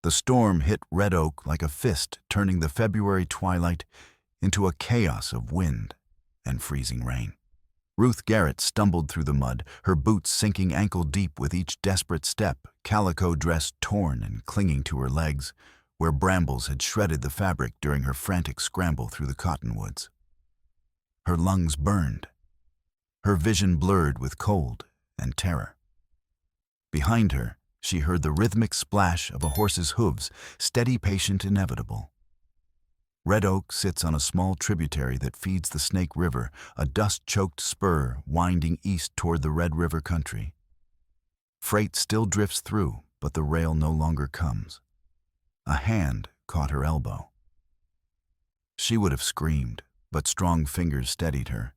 The storm hit Red Oak like a fist, turning the February twilight into a chaos of wind and freezing rain. Ruth Garrett stumbled through the mud, her boots sinking ankle-deep with each desperate step, calico dress torn and clinging to her legs, where brambles had shredded the fabric during her frantic scramble through the cottonwoods. Her lungs burned, her vision blurred with cold and terror. Behind her, she heard the rhythmic splash of a horse's hooves, steady, patient, inevitable. Red Oak sits on a small tributary that feeds the Snake River, a dust-choked spur winding east toward the Red River country. Freight still drifts through, but the rail no longer comes. A hand caught her elbow. She would have screamed, but strong fingers steadied her,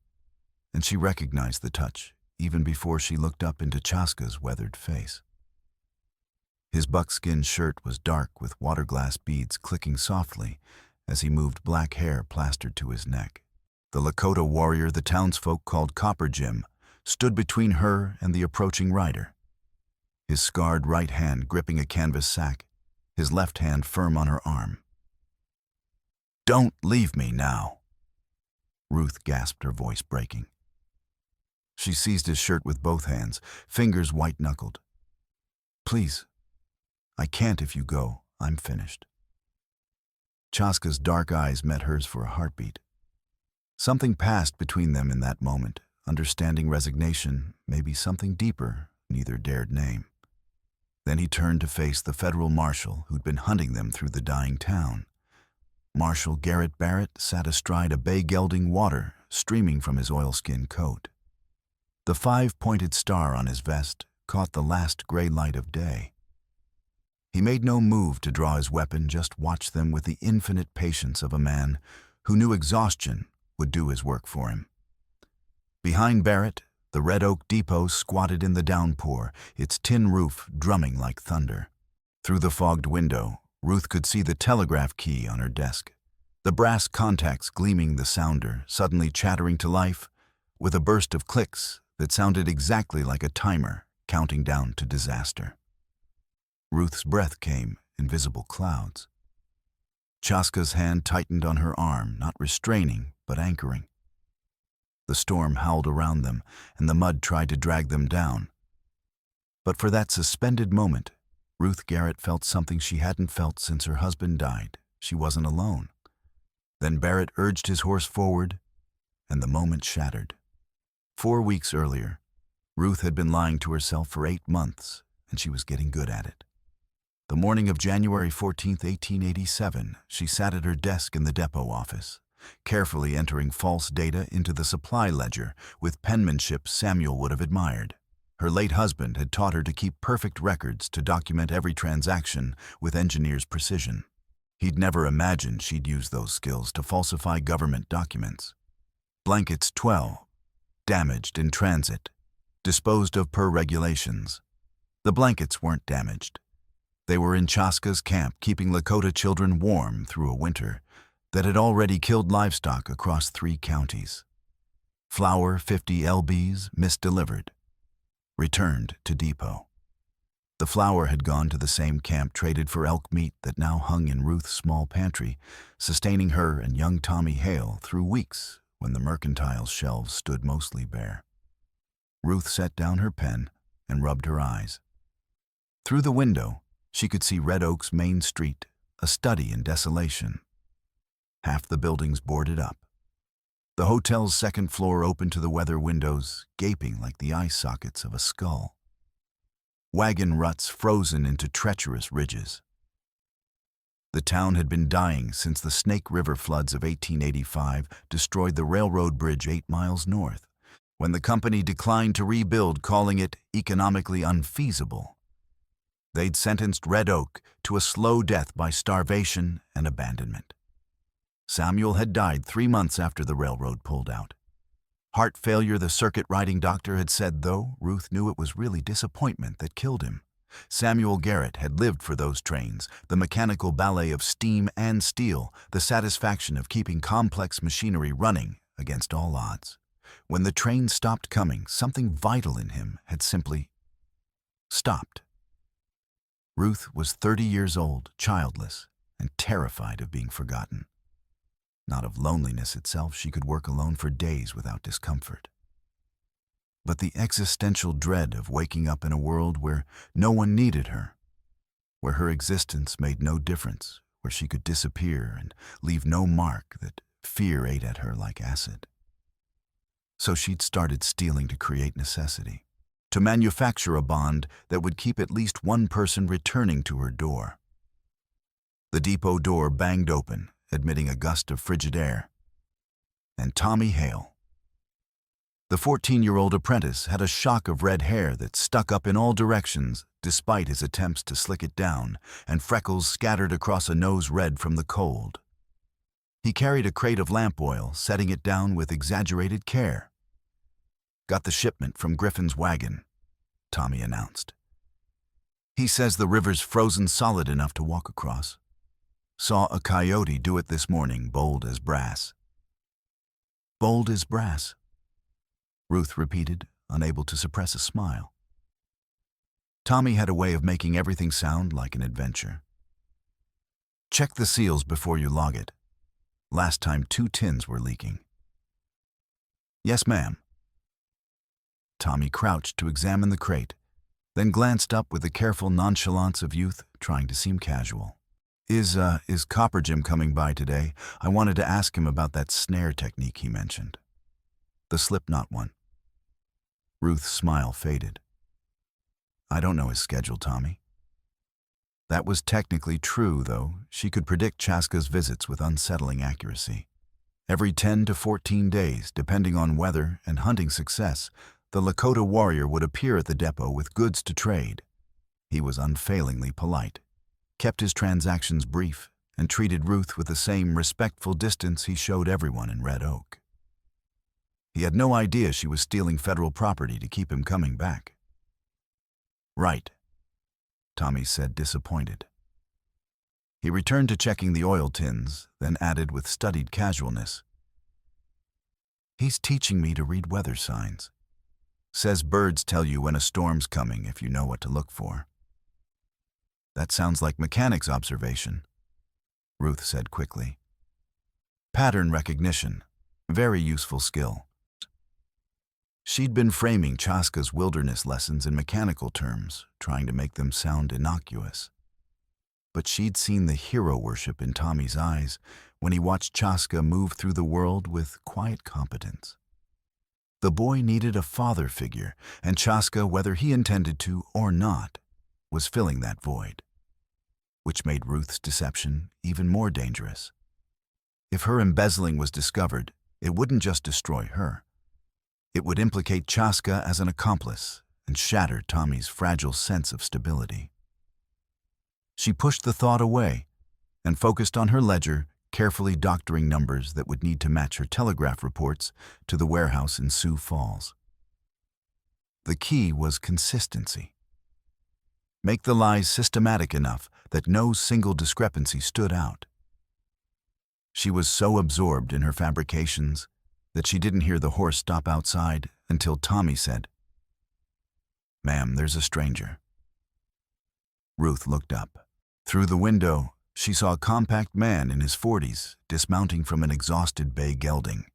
and she recognized the touch even before she looked up into Chaska's weathered face. His buckskin shirt was dark with water-glass beads clicking softly as he moved black hair plastered to his neck. The Lakota warrior the townsfolk called Copper Jim stood between her and the approaching rider, his scarred right hand gripping a canvas sack, his left hand firm on her arm. "Don't leave me now," Ruth gasped, her voice breaking. She seized his shirt with both hands, fingers white-knuckled. "Please, I can't if you go. I'm finished." Chaska's dark eyes met hers for a heartbeat. Something passed between them in that moment, understanding, resignation, maybe something deeper neither dared name. Then he turned to face the federal marshal who'd been hunting them through the dying town. Marshal Garrett Barrett sat astride a bay gelding water streaming from his oilskin coat. The five-pointed star on his vest caught the last gray light of day. He made no move to draw his weapon, just watched them with the infinite patience of a man who knew exhaustion would do his work for him. Behind Barrett, the Red Oak Depot squatted in the downpour, its tin roof drumming like thunder. Through the fogged window, Ruth could see the telegraph key on her desk, the brass contacts gleaming, the sounder suddenly chattering to life with a burst of clicks that sounded exactly like a timer counting down to disaster. Ruth's breath came in visible clouds. Chaska's hand tightened on her arm, not restraining, but anchoring. The storm howled around them, and the mud tried to drag them down. But for that suspended moment, Ruth Garrett felt something she hadn't felt since her husband died. She wasn't alone. Then Barrett urged his horse forward, and the moment shattered. 4 weeks earlier, Ruth had been lying to herself for 8 months, and she was getting good at it. The morning of January 14, 1887, she sat at her desk in the depot office, carefully entering false data into the supply ledger with penmanship Samuel would have admired. Her late husband had taught her to keep perfect records to document every transaction with engineer's precision. He'd never imagined she'd use those skills to falsify government documents. Blankets 12, damaged in transit, disposed of per regulations. The blankets weren't damaged. They were in Chaska's camp, keeping Lakota children warm through a winter that had already killed livestock across 3 counties. Flour 50 lbs misdelivered. Returned to depot. The flour had gone to the same camp traded for elk meat that now hung in Ruth's small pantry, sustaining her and young Tommy Hale through weeks when the mercantile shelves stood mostly bare. Ruth set down her pen and rubbed her eyes. Through the window, she could see Red Oak's main street, a study in desolation. Half the buildings boarded up. The hotel's second floor open to the weather windows, gaping like the eye sockets of a skull. Wagon ruts frozen into treacherous ridges. The town had been dying since the Snake River floods of 1885 destroyed the railroad bridge 8 miles north, when the company declined to rebuild, calling it economically unfeasible. They'd sentenced Red Oak to a slow death by starvation and abandonment. Samuel had died 3 months after the railroad pulled out. Heart failure, the circuit-riding doctor had said, though Ruth knew it was really disappointment that killed him. Samuel Garrett had lived for those trains, the mechanical ballet of steam and steel, the satisfaction of keeping complex machinery running against all odds. When the train stopped coming, something vital in him had simply stopped. Ruth was 30 years old, childless, and terrified of being forgotten. Not of loneliness itself, she could work alone for days without discomfort. But the existential dread of waking up in a world where no one needed her, where her existence made no difference, where she could disappear and leave no mark, that fear ate at her like acid. So she'd started stealing to create necessity, to manufacture a bond that would keep at least one person returning to her door. The depot door banged open, admitting a gust of frigid air. And Tommy Hale. The 14-year-old apprentice had a shock of red hair that stuck up in all directions despite his attempts to slick it down, and freckles scattered across a nose red from the cold. He carried a crate of lamp oil, setting it down with exaggerated care. "Got the shipment from Griffin's wagon," Tommy announced. "He says the river's frozen solid enough to walk across. Saw a coyote do it this morning, bold as brass." "Bold as brass," Ruth repeated, unable to suppress a smile. Tommy had a way of making everything sound like an adventure. "Check the seals before you log it. Last time 2 tins were leaking." "Yes, ma'am." Tommy crouched to examine the crate, then glanced up with the careful nonchalance of youth trying to seem casual. Is Copper Jim coming by today? I wanted to ask him about that snare technique he mentioned. The slipknot one." Ruth's smile faded. "I don't know his schedule, Tommy." That was technically true, though. She could predict Chaska's visits with unsettling accuracy. Every 10 to 14 days, depending on weather and hunting success, the Lakota warrior would appear at the depot with goods to trade. He was unfailingly polite, kept his transactions brief, and treated Ruth with the same respectful distance he showed everyone in Red Oak. He had no idea she was stealing federal property to keep him coming back. "Right," Tommy said, disappointed. He returned to checking the oil tins, then added with studied casualness, "He's teaching me to read weather signs. Says birds tell you when a storm's coming if you know what to look for." "That sounds like mechanic's observation," Ruth said quickly. "Pattern recognition, very useful skill." She'd been framing Chaska's wilderness lessons in mechanical terms, trying to make them sound innocuous. But she'd seen the hero worship in Tommy's eyes when he watched Chaska move through the world with quiet competence. The boy needed a father figure, and Chaska, whether he intended to or not, was filling that void, which made Ruth's deception even more dangerous. If her embezzling was discovered, it wouldn't just destroy her. It would implicate Chaska as an accomplice and shatter Tommy's fragile sense of stability. She pushed the thought away and focused on her ledger, carefully doctoring numbers that would need to match her telegraph reports to the warehouse in Sioux Falls. The key was consistency. Make the lies systematic enough that no single discrepancy stood out. She was so absorbed in her fabrications that she didn't hear the horse stop outside until Tommy said, "Ma'am, there's a stranger." Ruth looked up. Through the window, she saw a compact man in his 40s dismounting from an exhausted bay gelding.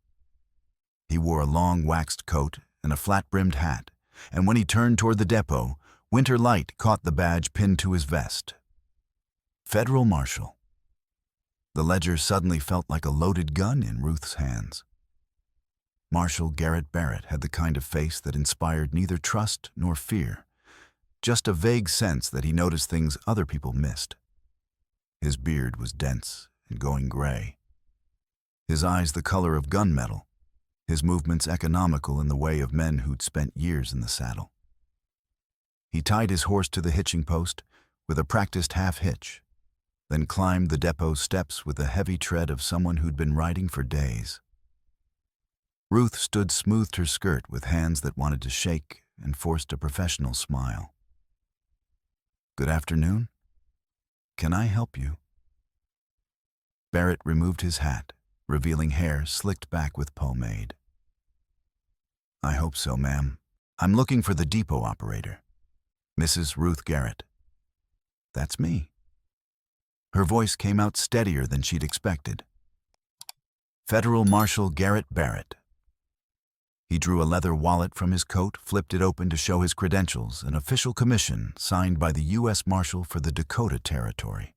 He wore a long waxed coat and a flat-brimmed hat, and when he turned toward the depot, winter light caught the badge pinned to his vest. Federal Marshal. The ledger suddenly felt like a loaded gun in Ruth's hands. Marshal Garrett Barrett had the kind of face that inspired neither trust nor fear, just a vague sense that he noticed things other people missed. His beard was dense and going gray. His eyes the color of gunmetal, his movements economical in the way of men who'd spent years in the saddle. He tied his horse to the hitching post with a practiced half-hitch, then climbed the depot steps with the heavy tread of someone who'd been riding for days. Ruth smoothed her skirt with hands that wanted to shake and forced a professional smile. "Good afternoon. Can I help you?" Barrett removed his hat, revealing hair slicked back with pomade. "I hope so, ma'am. I'm looking for the depot operator, Mrs. Ruth Garrett." That's me." Her voice came out steadier than she'd expected. "Federal Marshal Garrett Barrett." He drew a leather wallet from his coat, flipped it open to show his credentials, an official commission signed by the U.S. Marshal for the Dakota Territory.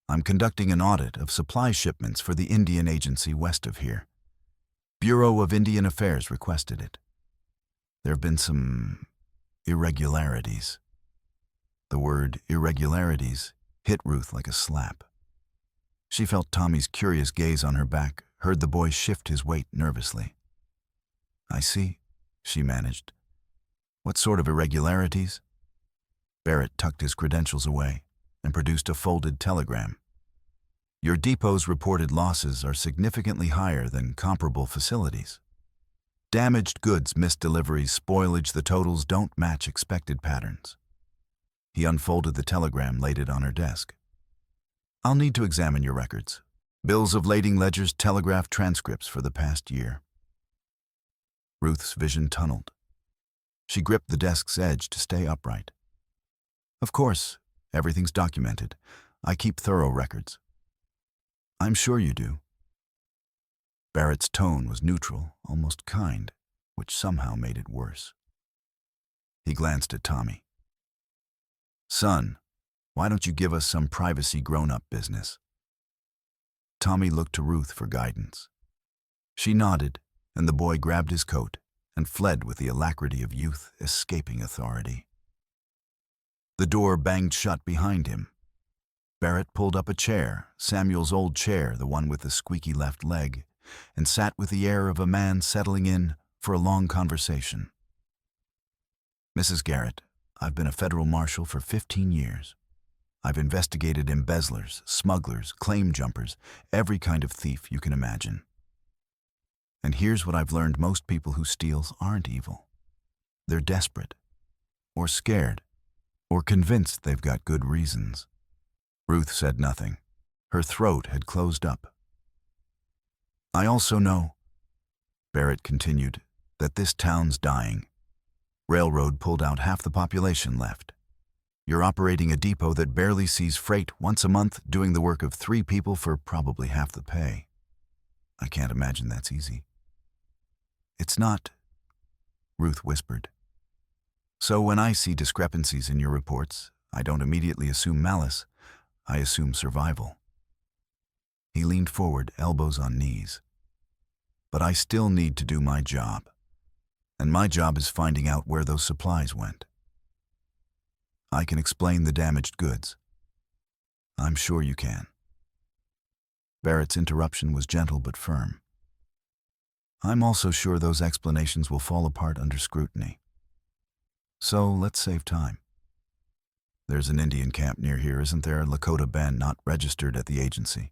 "I'm conducting an audit of supply shipments for the Indian Agency west of here. Bureau of Indian Affairs requested it. There have been some irregularities." The word irregularities hit Ruth like a slap. She felt Tommy's curious gaze on her back, heard the boy shift his weight nervously. "I see," she managed. "What sort of irregularities?" Barrett tucked his credentials away and produced a folded telegram. "Your depot's reported losses are significantly higher than comparable facilities. Damaged goods, missed deliveries, spoilage, the totals don't match expected patterns." He unfolded the telegram, laid it on her desk. "I'll need to examine your records. Bills of lading, ledgers, telegraph transcripts for the past year." Ruth's vision tunneled. She gripped the desk's edge to stay upright. "Of course, everything's documented. I keep thorough records." "I'm sure you do." Barrett's tone was neutral, almost kind, which somehow made it worse. He glanced at Tommy. "Son, why don't you give us some privacy grown-up business?" Tommy looked to Ruth for guidance. She nodded, and the boy grabbed his coat and fled with the alacrity of youth escaping authority. The door banged shut behind him. Barrett pulled up a chair, Samuel's old chair, the one with the squeaky left leg, and sat with the air of a man settling in for a long conversation. "Mrs. Garrett, I've been a federal marshal for 15 years. I've investigated embezzlers, smugglers, claim jumpers, every kind of thief you can imagine. And here's what I've learned: most people who steal aren't evil. They're desperate, or scared, or convinced they've got good reasons." Ruth said nothing. Her throat had closed up. "I also know," Barrett continued, "that this town's dying. Railroad pulled out, half the population left. You're operating a depot that barely sees freight once a month, doing the work of 3 people for probably half the pay. I can't imagine that's easy." "It's not," Ruth whispered. "So when I see discrepancies in your reports, I don't immediately assume malice. I assume survival." He leaned forward, elbows on knees. "But I still need to do my job. And my job is finding out where those supplies went. I can explain the damaged goods." "I'm sure you can." Barrett's interruption was gentle but firm. "I'm also sure those explanations will fall apart under scrutiny. So let's save time. There's an Indian camp near here, isn't there? Lakota band not registered at the agency.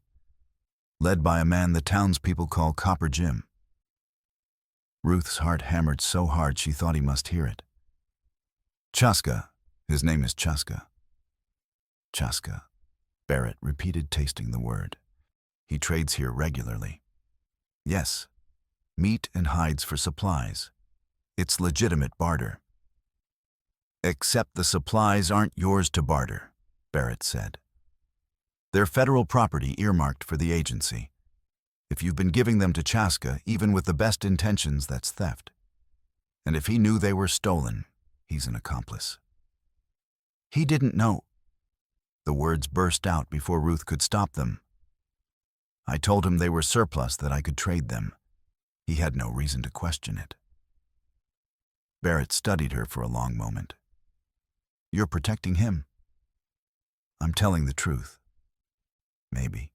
Led by a man the townspeople call Copper Jim." Ruth's heart hammered so hard she thought he must hear it. "Chaska. His name is Chaska." "Chaska," Barrett repeated, tasting the word. "He trades here regularly." "Yes. Meat and hides for supplies. It's legitimate barter." "Except the supplies aren't yours to barter," Barrett said. "They're federal property earmarked for the agency. If you've been giving them to Chaska, even with the best intentions, that's theft. And if he knew they were stolen, he's an accomplice." "He didn't know." The words burst out before Ruth could stop them. "I told him they were surplus, that I could trade them. He had no reason to question it." Barrett studied her for a long moment. "You're protecting him." "I'm telling the truth. Maybe."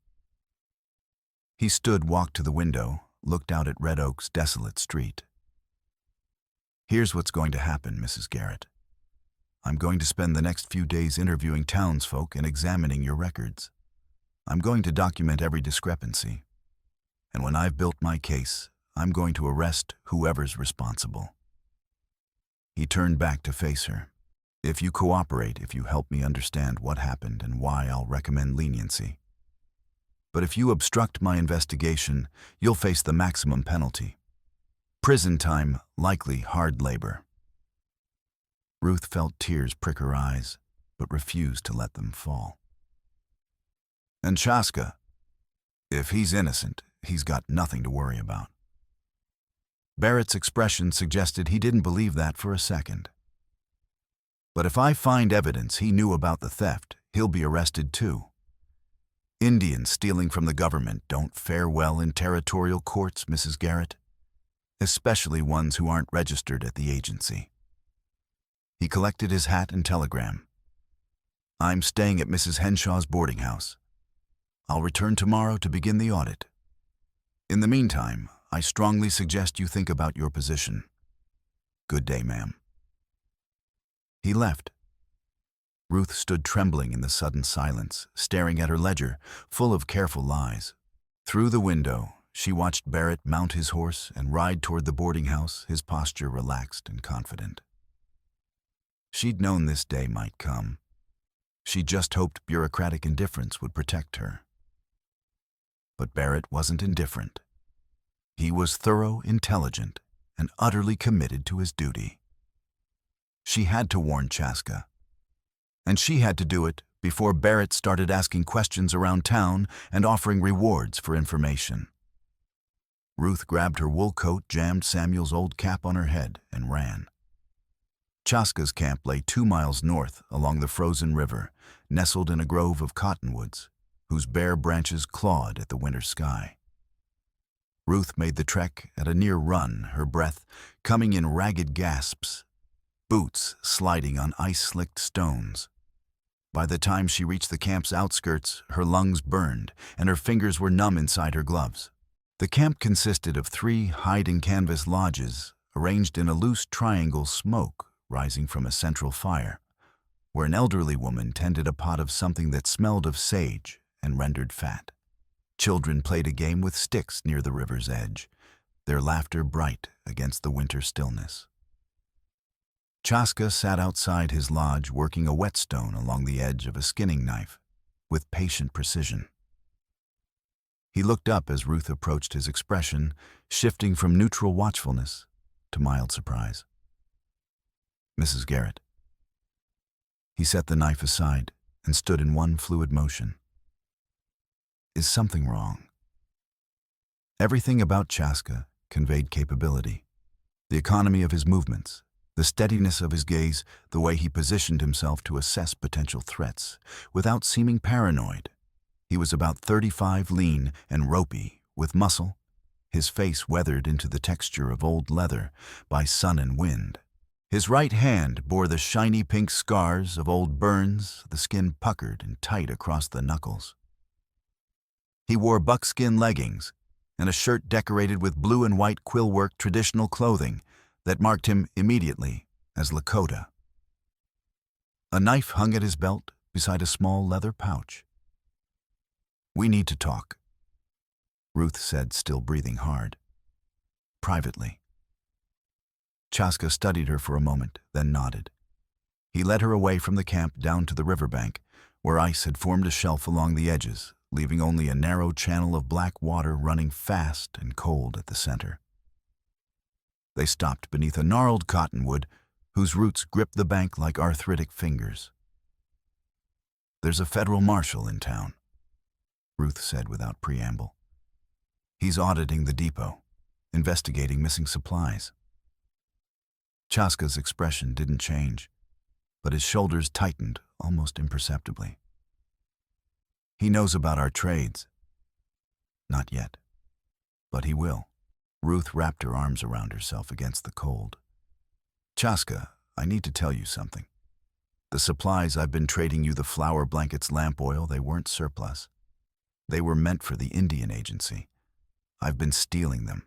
He stood, walked to the window, looked out at Red Oak's desolate street. "Here's what's going to happen, Mrs. Garrett. I'm going to spend the next few days interviewing townsfolk and examining your records. I'm going to document every discrepancy. And when I've built my case, I'm going to arrest whoever's responsible." He turned back to face her. "If you cooperate, if you help me understand what happened and why, I'll recommend leniency. But if you obstruct my investigation, you'll face the maximum penalty. Prison time, likely hard labor." Ruth felt tears prick her eyes, but refused to let them fall. And Chaska, if he's innocent, he's got nothing to worry about. Barrett's expression suggested he didn't believe that for a second. But if I find evidence he knew about the theft, he'll be arrested too. Indians stealing from the government don't fare well in territorial courts, Mrs. Garrett, especially ones who aren't registered at the agency. He collected his hat and telegram. I'm staying at Mrs. Henshaw's boarding house. I'll return tomorrow to begin the audit. In the meantime, I strongly suggest you think about your position. Good day, ma'am. He left. Ruth stood trembling in the sudden silence, staring at her ledger, full of careful lies. Through the window, she watched Barrett mount his horse and ride toward the boarding house, his posture relaxed and confident. She'd known this day might come. She just hoped bureaucratic indifference would protect her. But Barrett wasn't indifferent. He was thorough, intelligent, and utterly committed to his duty. She had to warn Chaska, and she had to do it before Barrett started asking questions around town and offering rewards for information. Ruth grabbed her wool coat, jammed Samuel's old cap on her head, and ran. Chaska's camp lay 2 miles north along the frozen river, nestled in a grove of cottonwoods, whose bare branches clawed at the winter sky. Ruth made the trek at a near run, her breath coming in ragged gasps, boots sliding on ice-slicked stones. By the time she reached the camp's outskirts, her lungs burned and her fingers were numb inside her gloves. The camp consisted of 3 hide-and-canvas lodges arranged in a loose triangle, smoke rising from a central fire, where an elderly woman tended a pot of something that smelled of sage and rendered fat. Children played a game with sticks near the river's edge, their laughter bright against the winter stillness. Chaska sat outside his lodge working a whetstone along the edge of a skinning knife with patient precision. He looked up as Ruth approached, his expression shifting from neutral watchfulness to mild surprise. Mrs. Garrett. He set the knife aside and stood in one fluid motion. Is something wrong? Everything about Chaska conveyed capability. The economy of his movements, the steadiness of his gaze, the way he positioned himself to assess potential threats without seeming paranoid. He was about 35, lean and ropey, with muscle, his face weathered into the texture of old leather by sun and wind. His right hand bore the shiny pink scars of old burns, the skin puckered and tight across the knuckles. He wore buckskin leggings and a shirt decorated with blue and white quillwork traditional clothing that marked him immediately as Lakota. A knife hung at his belt beside a small leather pouch. We need to talk, Ruth said, still breathing hard. Privately. Chaska studied her for a moment, then nodded. He led her away from the camp down to the riverbank, where ice had formed a shelf along the edges, leaving only a narrow channel of black water running fast and cold at the center. They stopped beneath a gnarled cottonwood whose roots gripped the bank like arthritic fingers. There's a federal marshal in town, Ruth said without preamble. He's auditing the depot, investigating missing supplies. Chaska's expression didn't change, but his shoulders tightened almost imperceptibly. He knows about our trades. Not yet, but he will. Ruth wrapped her arms around herself against the cold. Chaska, I need to tell you something. The supplies I've been trading you, the flour blankets, lamp oil, they weren't surplus. They were meant for the Indian agency. I've been stealing them,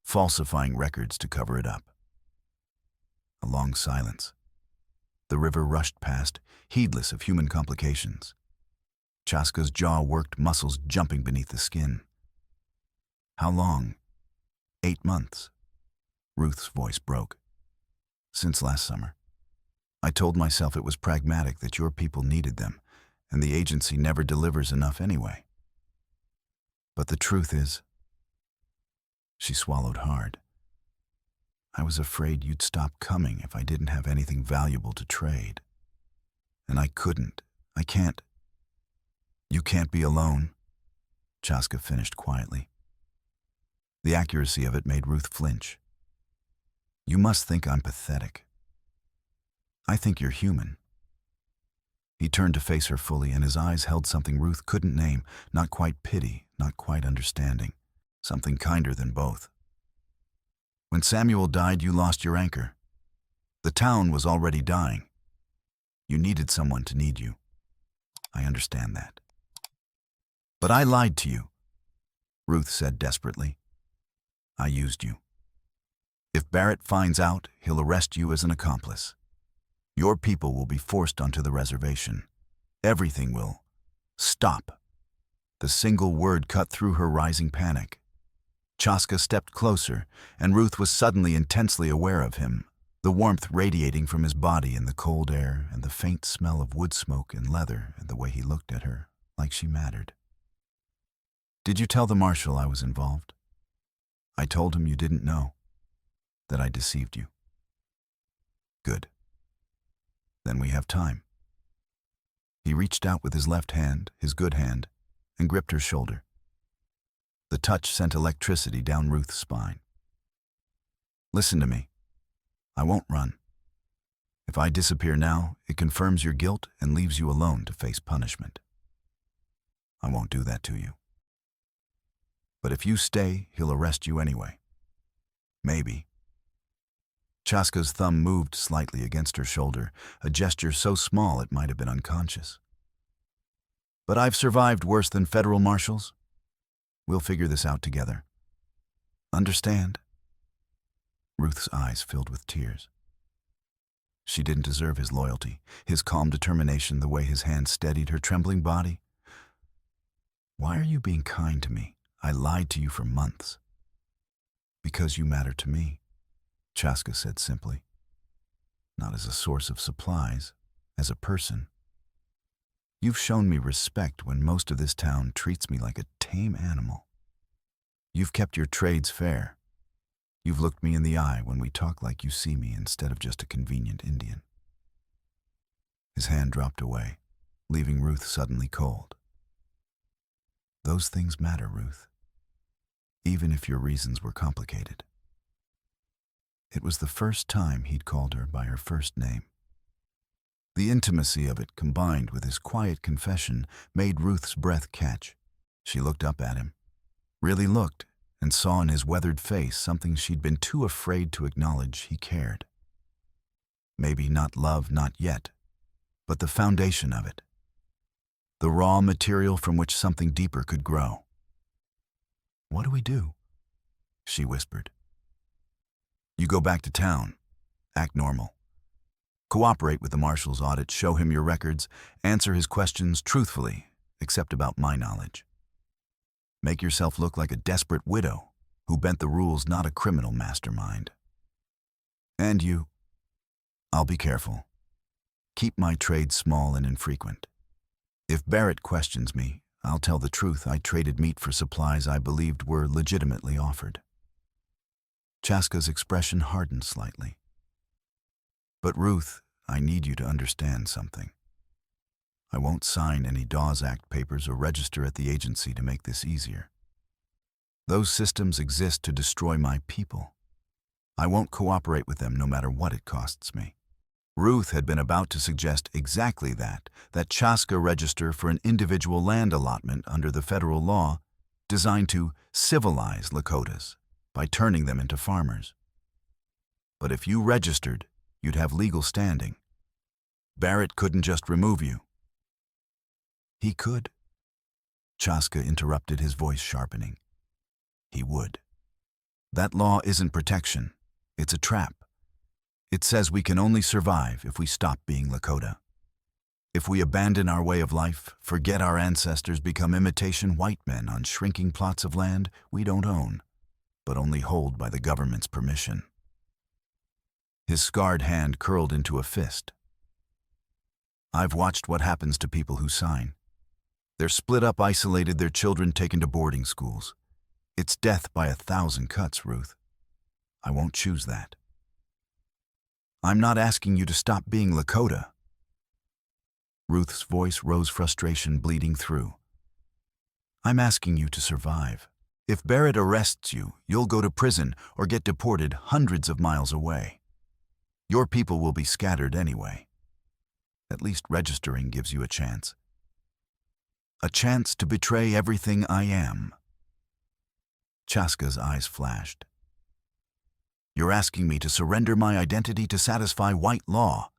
falsifying records to cover it up. A long silence. The river rushed past, heedless of human complications. Chaska's jaw worked, muscles jumping beneath the skin. How long? 8 months. Ruth's voice broke. Since last summer. I told myself it was pragmatic, that your people needed them, and the agency never delivers enough anyway. But the truth is, she swallowed hard. I was afraid you'd stop coming if I didn't have anything valuable to trade. And I couldn't. I can't. You can't be alone, Chaska finished quietly. The accuracy of it made Ruth flinch. You must think I'm pathetic. I think you're human. He turned to face her fully, and his eyes held something Ruth couldn't name, not quite pity, not quite understanding, something kinder than both. When Samuel died, you lost your anchor. The town was already dying. You needed someone to need you. I understand that. But I lied to you, Ruth said desperately. I used you. If Barrett finds out, he'll arrest you as an accomplice. Your people will be forced onto the reservation. Everything will stop. The single word cut through her rising panic. Chaska stepped closer, and Ruth was suddenly intensely aware of him, the warmth radiating from his body in the cold air and the faint smell of wood smoke and leather and the way he looked at her, like she mattered. Did you tell the marshal I was involved? I told him you didn't know, that I deceived you. Good. Then we have time. He reached out with his left hand, his good hand, and gripped her shoulder. The touch sent electricity down Ruth's spine. Listen to me. I won't run. If I disappear now, it confirms your guilt and leaves you alone to face punishment. I won't do that to you. But if you stay, he'll arrest you anyway. Maybe. Chaska's thumb moved slightly against her shoulder, a gesture so small it might have been unconscious. But I've survived worse than federal marshals. We'll figure this out together. Understand? Ruth's eyes filled with tears. She didn't deserve his loyalty, his calm determination, the way his hand steadied her trembling body. Why are you being kind to me? I lied to you for months. Because you matter to me, Chaska said simply. Not as a source of supplies, as a person. You've shown me respect when most of this town treats me like a tame animal. You've kept your trades fair. You've looked me in the eye when we talk like you see me instead of just a convenient Indian. His hand dropped away, leaving Ruth suddenly cold. Those things matter, Ruth, even if your reasons were complicated. It was the first time he'd called her by her first name. The intimacy of it, combined with his quiet confession, made Ruth's breath catch. She looked up at him, really looked, and saw in his weathered face something she'd been too afraid to acknowledge he cared. Maybe not love, not yet, but the foundation of it. The raw material from which something deeper could grow. What do we do? She whispered. You go back to town. Act normal. Cooperate with the marshal's audit, show him your records, answer his questions truthfully, except about my knowledge. Make yourself look like a desperate widow who bent the rules, not a criminal mastermind. And you. I'll be careful. Keep my trade small and infrequent. If Barrett questions me, I'll tell the truth. I traded meat for supplies I believed were legitimately offered. Chaska's expression hardened slightly. But Ruth, I need you to understand something. I won't sign any Dawes Act papers or register at the agency to make this easier. Those systems exist to destroy my people. I won't cooperate with them no matter what it costs me. Ruth had been about to suggest exactly that Chaska register for an individual land allotment under the federal law designed to civilize Lakotas by turning them into farmers. But if you registered, you'd have legal standing. Barrett couldn't just remove you. He could. Chaska interrupted, his voice sharpening. He would. That law isn't protection. It's a trap. It says we can only survive if we stop being Lakota. If we abandon our way of life, forget our ancestors, become imitation white men on shrinking plots of land we don't own, but only hold by the government's permission. His scarred hand curled into a fist. I've watched what happens to people who sign. They're split up, isolated, their children taken to boarding schools. It's death by 1,000 cuts, Ruth. I won't choose that. I'm not asking you to stop being Lakota. Ruth's voice rose, frustration bleeding through. I'm asking you to survive. If Barrett arrests you, you'll go to prison or get deported hundreds of miles away. Your people will be scattered anyway. At least registering gives you a chance. A chance to betray everything I am. Chaska's eyes flashed. You're asking me to surrender my identity to satisfy white law.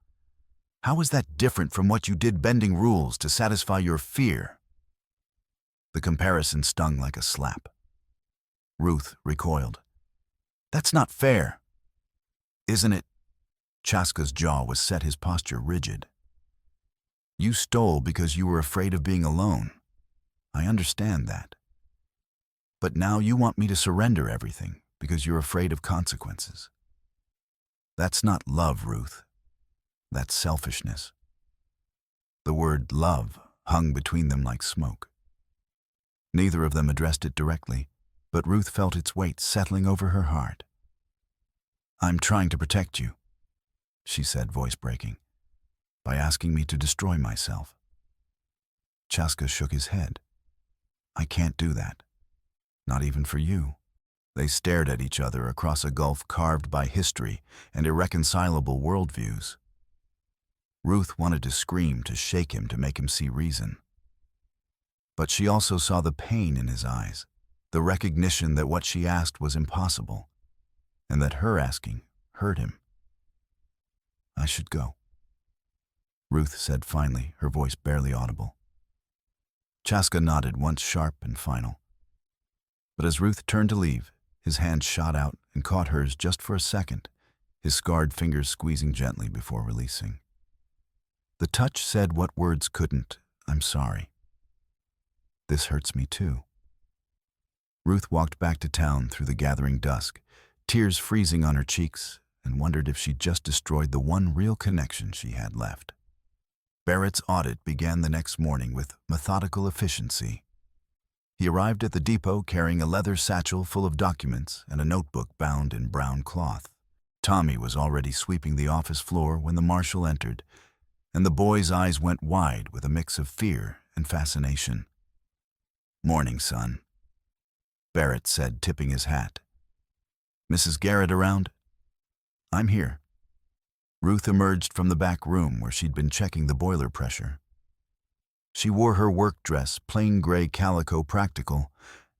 How is that different from what you did bending rules to satisfy your fear? The comparison stung like a slap. Ruth recoiled. That's not fair. Isn't it? Chaska's jaw was set, his posture rigid. You stole because you were afraid of being alone. I understand that. But now you want me to surrender everything because you're afraid of consequences. That's not love, Ruth. That's selfishness. The word love hung between them like smoke. Neither of them addressed it directly, but Ruth felt its weight settling over her heart. I'm trying to protect you, she said, voice breaking, by asking me to destroy myself. Chaska shook his head. I can't do that. Not even for you. They stared at each other across a gulf carved by history and irreconcilable worldviews. Ruth wanted to scream, to shake him, to make him see reason. But she also saw the pain in his eyes, the recognition that what she asked was impossible, and that her asking hurt him. I should go, Ruth said finally, her voice barely audible. Chaska nodded, once sharp and final. But as Ruth turned to leave, his hand shot out and caught hers just for a second, his scarred fingers squeezing gently before releasing. The touch said what words couldn't, I'm sorry. This hurts me too. Ruth walked back to town through the gathering dusk, tears freezing on her cheeks, and wondered if she'd just destroyed the one real connection she had left. Barrett's audit began the next morning with methodical efficiency. He arrived at the depot carrying a leather satchel full of documents and a notebook bound in brown cloth. Tommy was already sweeping the office floor when the marshal entered, and the boy's eyes went wide with a mix of fear and fascination. Morning, son, Barrett said, tipping his hat. Mrs. Garrett around? I'm here. Ruth emerged from the back room where she'd been checking the boiler pressure. She wore her work dress, plain gray calico practical,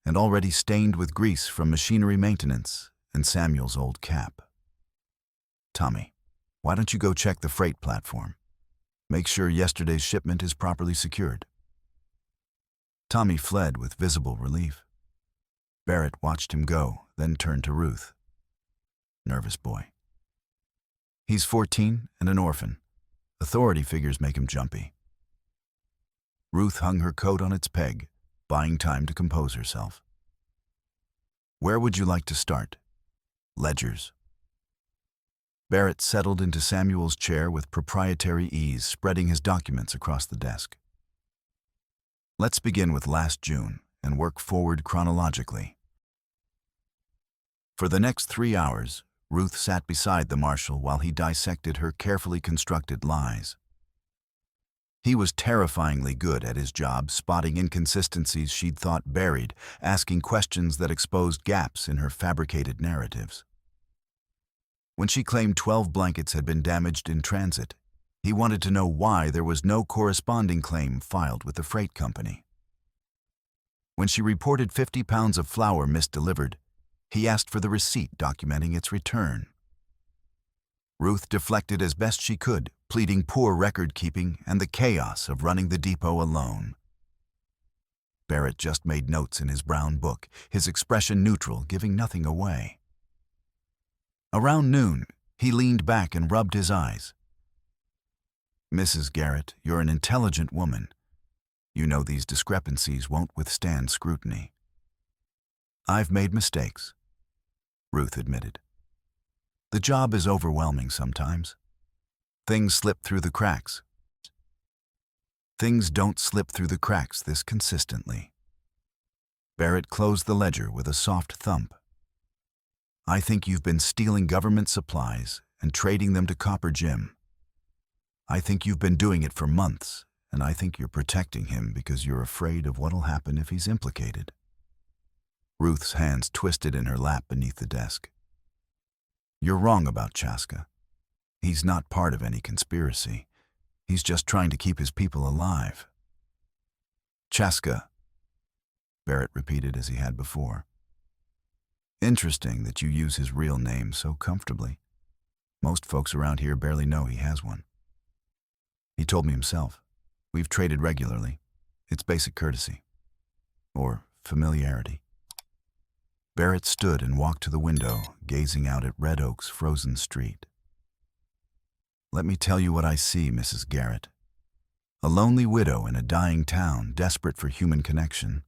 and already stained with grease from machinery maintenance and Samuel's old cap. Tommy, why don't you go check the freight platform? Make sure yesterday's shipment is properly secured. Tommy fled with visible relief. Barrett watched him go, then turned to Ruth. Nervous boy. He's 14 and an orphan. Authority figures make him jumpy. Ruth hung her coat on its peg, buying time to compose herself. Where would you like to start? Ledgers. Barrett settled into Samuel's chair with proprietary ease, spreading his documents across the desk. Let's begin with last June and work forward chronologically. For the next 3 hours, Ruth sat beside the marshal while he dissected her carefully constructed lies. He was terrifyingly good at his job, spotting inconsistencies she'd thought buried, asking questions that exposed gaps in her fabricated narratives. When she claimed 12 blankets had been damaged in transit, he wanted to know why there was no corresponding claim filed with the freight company. When she reported 50 pounds of flour misdelivered, he asked for the receipt documenting its return. Ruth deflected as best she could, pleading poor record-keeping and the chaos of running the depot alone. Barrett just made notes in his brown book, his expression neutral, giving nothing away. Around noon, he leaned back and rubbed his eyes. Mrs. Garrett, you're an intelligent woman. You know these discrepancies won't withstand scrutiny. I've made mistakes, Ruth admitted. The job is overwhelming sometimes. Things slip through the cracks. Things don't slip through the cracks this consistently. Barrett closed the ledger with a soft thump. I think you've been stealing government supplies and trading them to Copper Jim. I think you've been doing it for months, and I think you're protecting him because you're afraid of what'll happen if he's implicated." Ruth's hands twisted in her lap beneath the desk. "You're wrong about Chaska. He's not part of any conspiracy. He's just trying to keep his people alive." "Chaska," Barrett repeated as he had before. "Interesting that you use his real name so comfortably. Most folks around here barely know he has one." He told me himself. "We've traded regularly. It's basic courtesy. Or familiarity." Barrett stood and walked to the window, gazing out at Red Oak's frozen street. "Let me tell you what I see, Mrs. Garrett. A lonely widow in a dying town, desperate for human connection.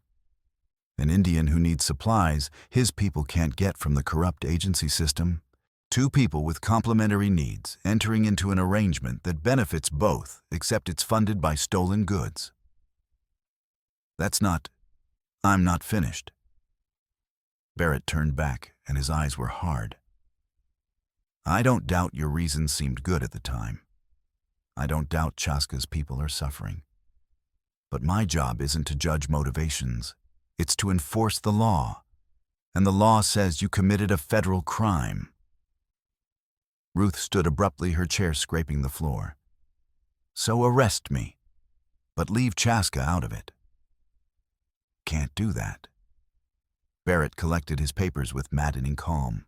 An Indian who needs supplies his people can't get from the corrupt agency system. Two people with complementary needs entering into an arrangement that benefits both, except it's funded by stolen goods. I'm not finished." Barrett turned back, and his eyes were hard. "I don't doubt your reasons seemed good at the time. I don't doubt Chaska's people are suffering. But my job isn't to judge motivations. It's to enforce the law. And the law says you committed a federal crime." Ruth stood abruptly, her chair scraping the floor. "So arrest me, but leave Chaska out of it." "Can't do that." Barrett collected his papers with maddening calm.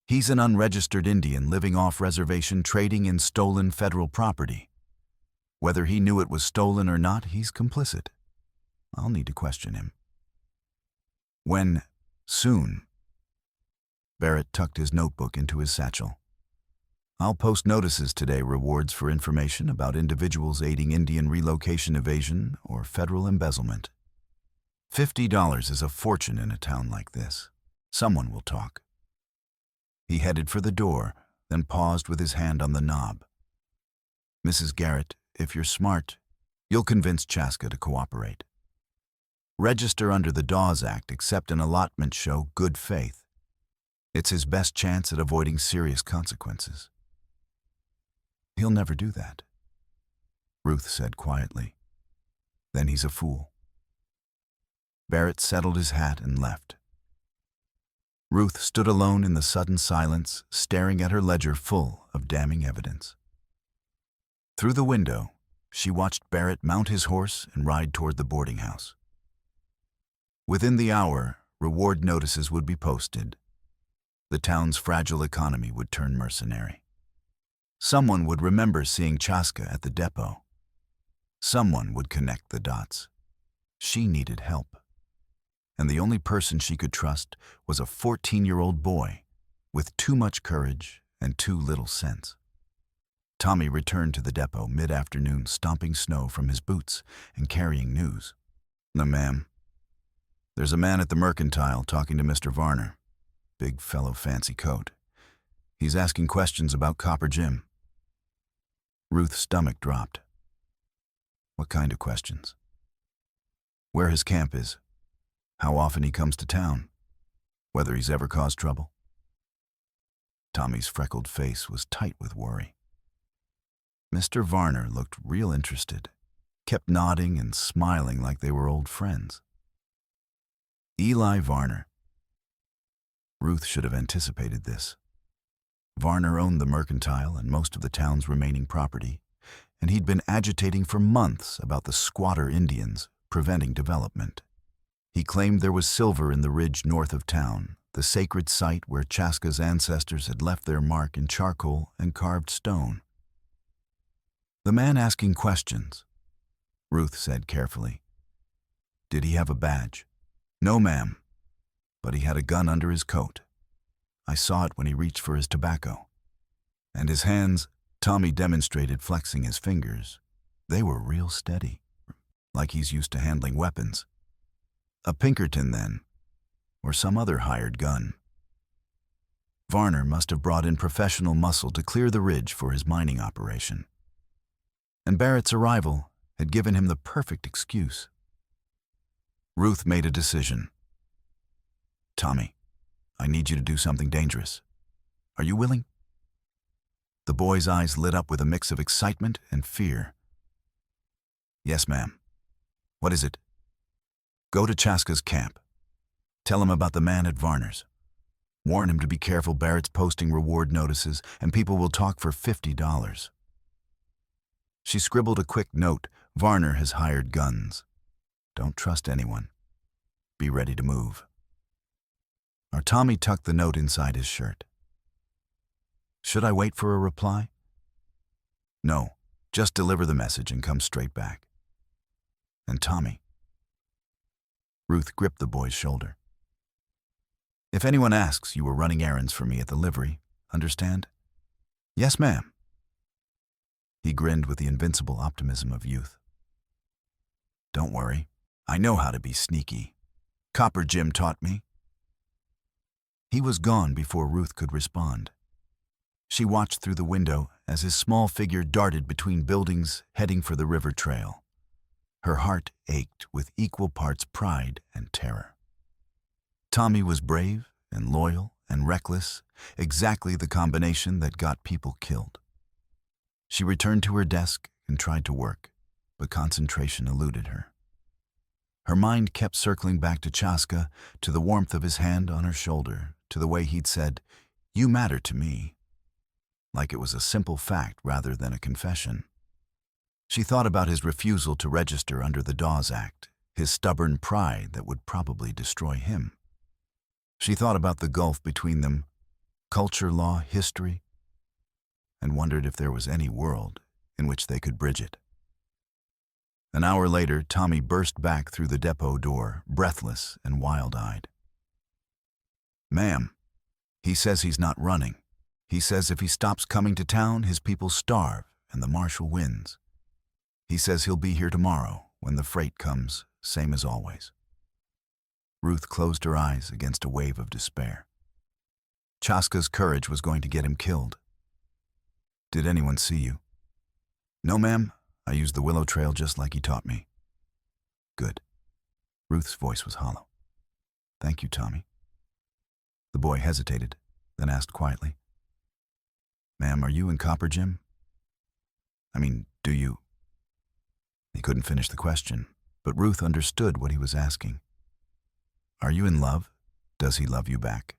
"He's an unregistered Indian living off-reservation, trading in stolen federal property. Whether he knew it was stolen or not, he's complicit. I'll need to question him." "When? Soon?" Barrett tucked his notebook into his satchel. "I'll post notices today, rewards for information about individuals aiding Indian relocation evasion or federal embezzlement. $50 is a fortune in a town like this. Someone will talk." He headed for the door, then paused with his hand on the knob. "Mrs. Garrett, if you're smart, you'll convince Chaska to cooperate. Register under the Dawes Act, accept an allotment, show good faith. It's his best chance at avoiding serious consequences." "He'll never do that," Ruth said quietly. "Then he's a fool." Barrett settled his hat and left. Ruth stood alone in the sudden silence, staring at her ledger full of damning evidence. Through the window, she watched Barrett mount his horse and ride toward the boarding house. Within the hour, reward notices would be posted. The town's fragile economy would turn mercenary. Someone would remember seeing Chaska at the depot. Someone would connect the dots. She needed help. And the only person she could trust was a 14-year-old boy with too much courage and too little sense. Tommy returned to the depot mid-afternoon, stomping snow from his boots and carrying news. "No, ma'am. There's a man at the Mercantile talking to Mr. Varner. Big fellow, fancy coat. He's asking questions about Copper Jim." Ruth's stomach dropped. "What kind of questions?" "Where his camp is. How often he comes to town. Whether he's ever caused trouble." Tommy's freckled face was tight with worry. Mr. Varner looked real interested, kept nodding and smiling like they were old friends. Eli Varner. Ruth should have anticipated this. Varner owned the Mercantile and most of the town's remaining property, and he'd been agitating for months about the squatter Indians preventing development. He claimed there was silver in the ridge north of town, the sacred site where Chaska's ancestors had left their mark in charcoal and carved stone. "The man asking questions," Ruth said carefully. "Did he have a badge?" "No, ma'am, but he had a gun under his coat. I saw it when he reached for his tobacco. And his hands," Tommy demonstrated, flexing his fingers. "They were real steady, like he's used to handling weapons. A Pinkerton, then, or some other hired gun. Varner must have brought in professional muscle to clear the ridge for his mining operation. And Barrett's arrival had given him the perfect excuse." Ruth made a decision. "Tommy, I need you to do something dangerous. Are you willing?" The boy's eyes lit up with a mix of excitement and fear. Yes, ma'am. What is it? Go to Chaska's camp. Tell him about the man at Varner's. Warn him to be careful. Barrett's posting reward notices, and people will talk for $50. She scribbled a quick note. Varner has hired guns. Don't trust anyone. Be ready to move. Our Tommy tucked the note inside his shirt. Should I wait for a reply? No, just deliver the message and come straight back. And Tommy. Ruth gripped the boy's shoulder. If anyone asks, you were running errands for me at the livery, understand? Yes, ma'am. He grinned with the invincible optimism of youth. Don't worry, I know how to be sneaky. Copper Jim taught me. He was gone before Ruth could respond. She watched through the window as his small figure darted between buildings, heading for the river trail. Her heart ached with equal parts pride and terror. Tommy was brave and loyal and reckless, exactly the combination that got people killed. She returned to her desk and tried to work, but concentration eluded her. Her mind kept circling back to Chaska, to the warmth of his hand on her shoulder, to the way he'd said, "You matter to me," like it was a simple fact rather than a confession. She thought about his refusal to register under the Dawes Act, his stubborn pride that would probably destroy him. She thought about the gulf between them, culture, law, history, and wondered if there was any world in which they could bridge it. An hour later, Tommy burst back through the depot door, breathless and wild-eyed. "Ma'am, he says he's not running. He says if he stops coming to town, his people starve and the marshal wins. He says he'll be here tomorrow when the freight comes, same as always." Ruth closed her eyes against a wave of despair. Chaska's courage was going to get him killed. "Did anyone see you?" "No, ma'am. I used the willow trail just like he taught me." "Good." Ruth's voice was hollow. "Thank you, Tommy." The boy hesitated, then asked quietly, "Ma'am, are you and Copper Jim? Do you?" He couldn't finish the question, but Ruth understood what he was asking. "Are you in love? Does he love you back?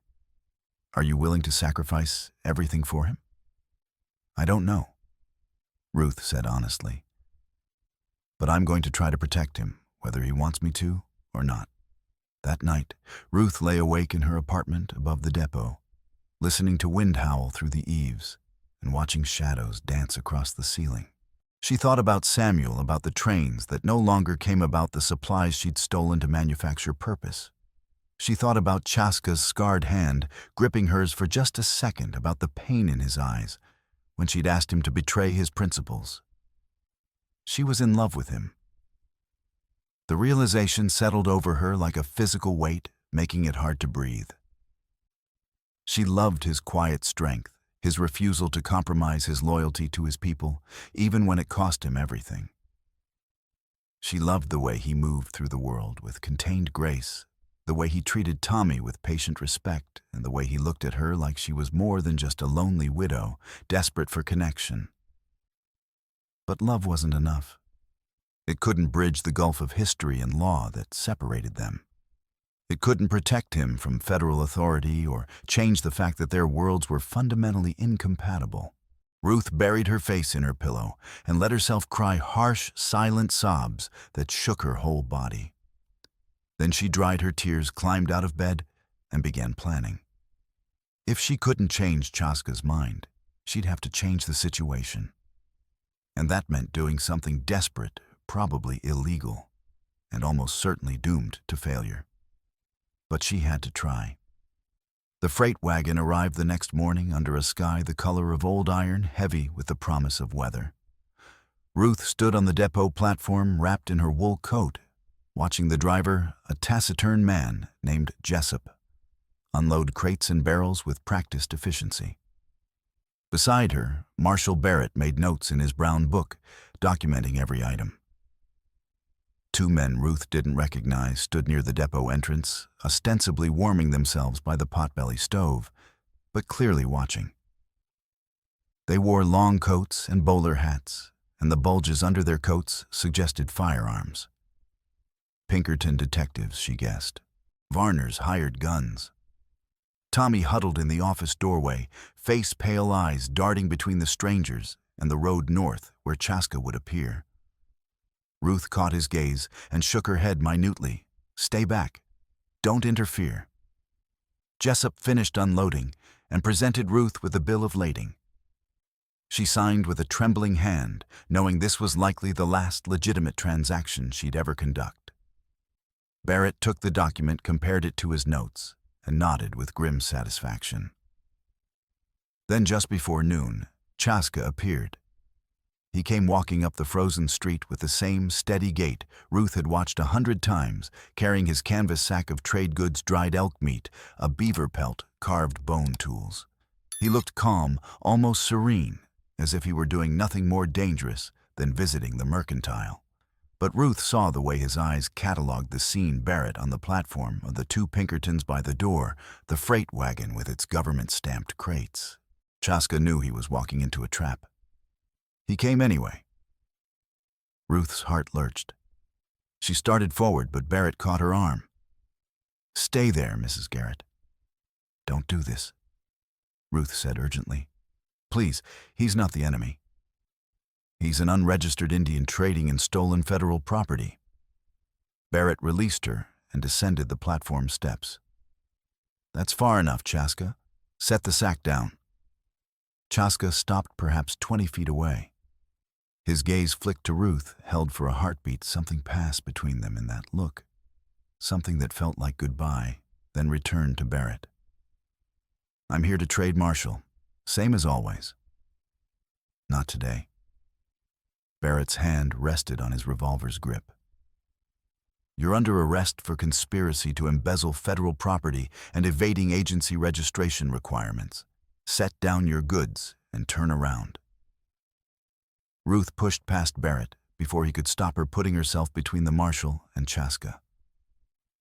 Are you willing to sacrifice everything for him?" "I don't know," Ruth said honestly. "But I'm going to try to protect him, whether he wants me to or not." That night, Ruth lay awake in her apartment above the depot, listening to wind howl through the eaves and watching shadows dance across the ceiling. She thought about Samuel, about the trains that no longer came about the supplies she'd stolen to manufacture purpose. She thought about Chaska's scarred hand, gripping hers for just a second, about the pain in his eyes when she'd asked him to betray his principles. She was in love with him. The realization settled over her like a physical weight, making it hard to breathe. She loved his quiet strength, his refusal to compromise his loyalty to his people, even when it cost him everything. She loved the way he moved through the world with contained grace, the way he treated Tommy with patient respect, and the way he looked at her like she was more than just a lonely widow, desperate for connection. But love wasn't enough. It couldn't bridge the gulf of history and law that separated them. It couldn't protect him from federal authority or change the fact that their worlds were fundamentally incompatible. Ruth buried her face in her pillow and let herself cry harsh, silent sobs that shook her whole body. Then she dried her tears, climbed out of bed, and began planning. If she couldn't change Chaska's mind, she'd have to change the situation. And that meant doing something desperate, probably illegal, and almost certainly doomed to failure. But she had to try. The freight wagon arrived the next morning under a sky the color of old iron, heavy with the promise of weather. Ruth stood on the depot platform wrapped in her wool coat, watching the driver, a taciturn man named Jessup, unload crates and barrels with practiced efficiency. Beside her, Marshal Barrett made notes in his brown book, documenting every item. Two men Ruth didn't recognize stood near the depot entrance, ostensibly warming themselves by the potbelly stove, but clearly watching. They wore long coats and bowler hats, and the bulges under their coats suggested firearms. Pinkerton detectives, she guessed. Varner's hired guns. Tommy huddled in the office doorway, face-pale eyes darting between the strangers and the road north where Chaska would appear. Ruth caught his gaze and shook her head minutely. "Stay back. Don't interfere." Jessup finished unloading and presented Ruth with a bill of lading. She signed with a trembling hand, knowing this was likely the last legitimate transaction she'd ever conduct. Barrett took the document, compared it to his notes, and nodded with grim satisfaction. Then just before noon, Chaska appeared. He came walking up the frozen street with the same steady gait Ruth had watched 100 times, carrying his canvas sack of trade goods, dried elk meat, a beaver pelt, carved bone tools. He looked calm, almost serene, as if he were doing nothing more dangerous than visiting the mercantile. But Ruth saw the way his eyes catalogued the scene: Barrett on the platform of the two Pinkertons by the door, the freight wagon with its government-stamped crates. Chaska knew he was walking into a trap. He came anyway. Ruth's heart lurched. She started forward, but Barrett caught her arm. "Stay there, Mrs. Garrett. Don't do this," Ruth said urgently. "Please, he's not the enemy. He's an unregistered Indian trading in stolen federal property." Barrett released her and descended the platform steps. "That's far enough, Chaska. Set the sack down." Chaska stopped perhaps 20 feet away. His gaze flicked to Ruth, held for a heartbeat. Something passed between them in that look. Something that felt like goodbye, then returned to Barrett. "I'm here to trade Marshall. Same as always." "Not today." Barrett's hand rested on his revolver's grip. "You're under arrest for conspiracy to embezzle federal property and evading agency registration requirements. Set down your goods and turn around." Ruth pushed past Barrett before he could stop her, putting herself between the marshal and Chaska.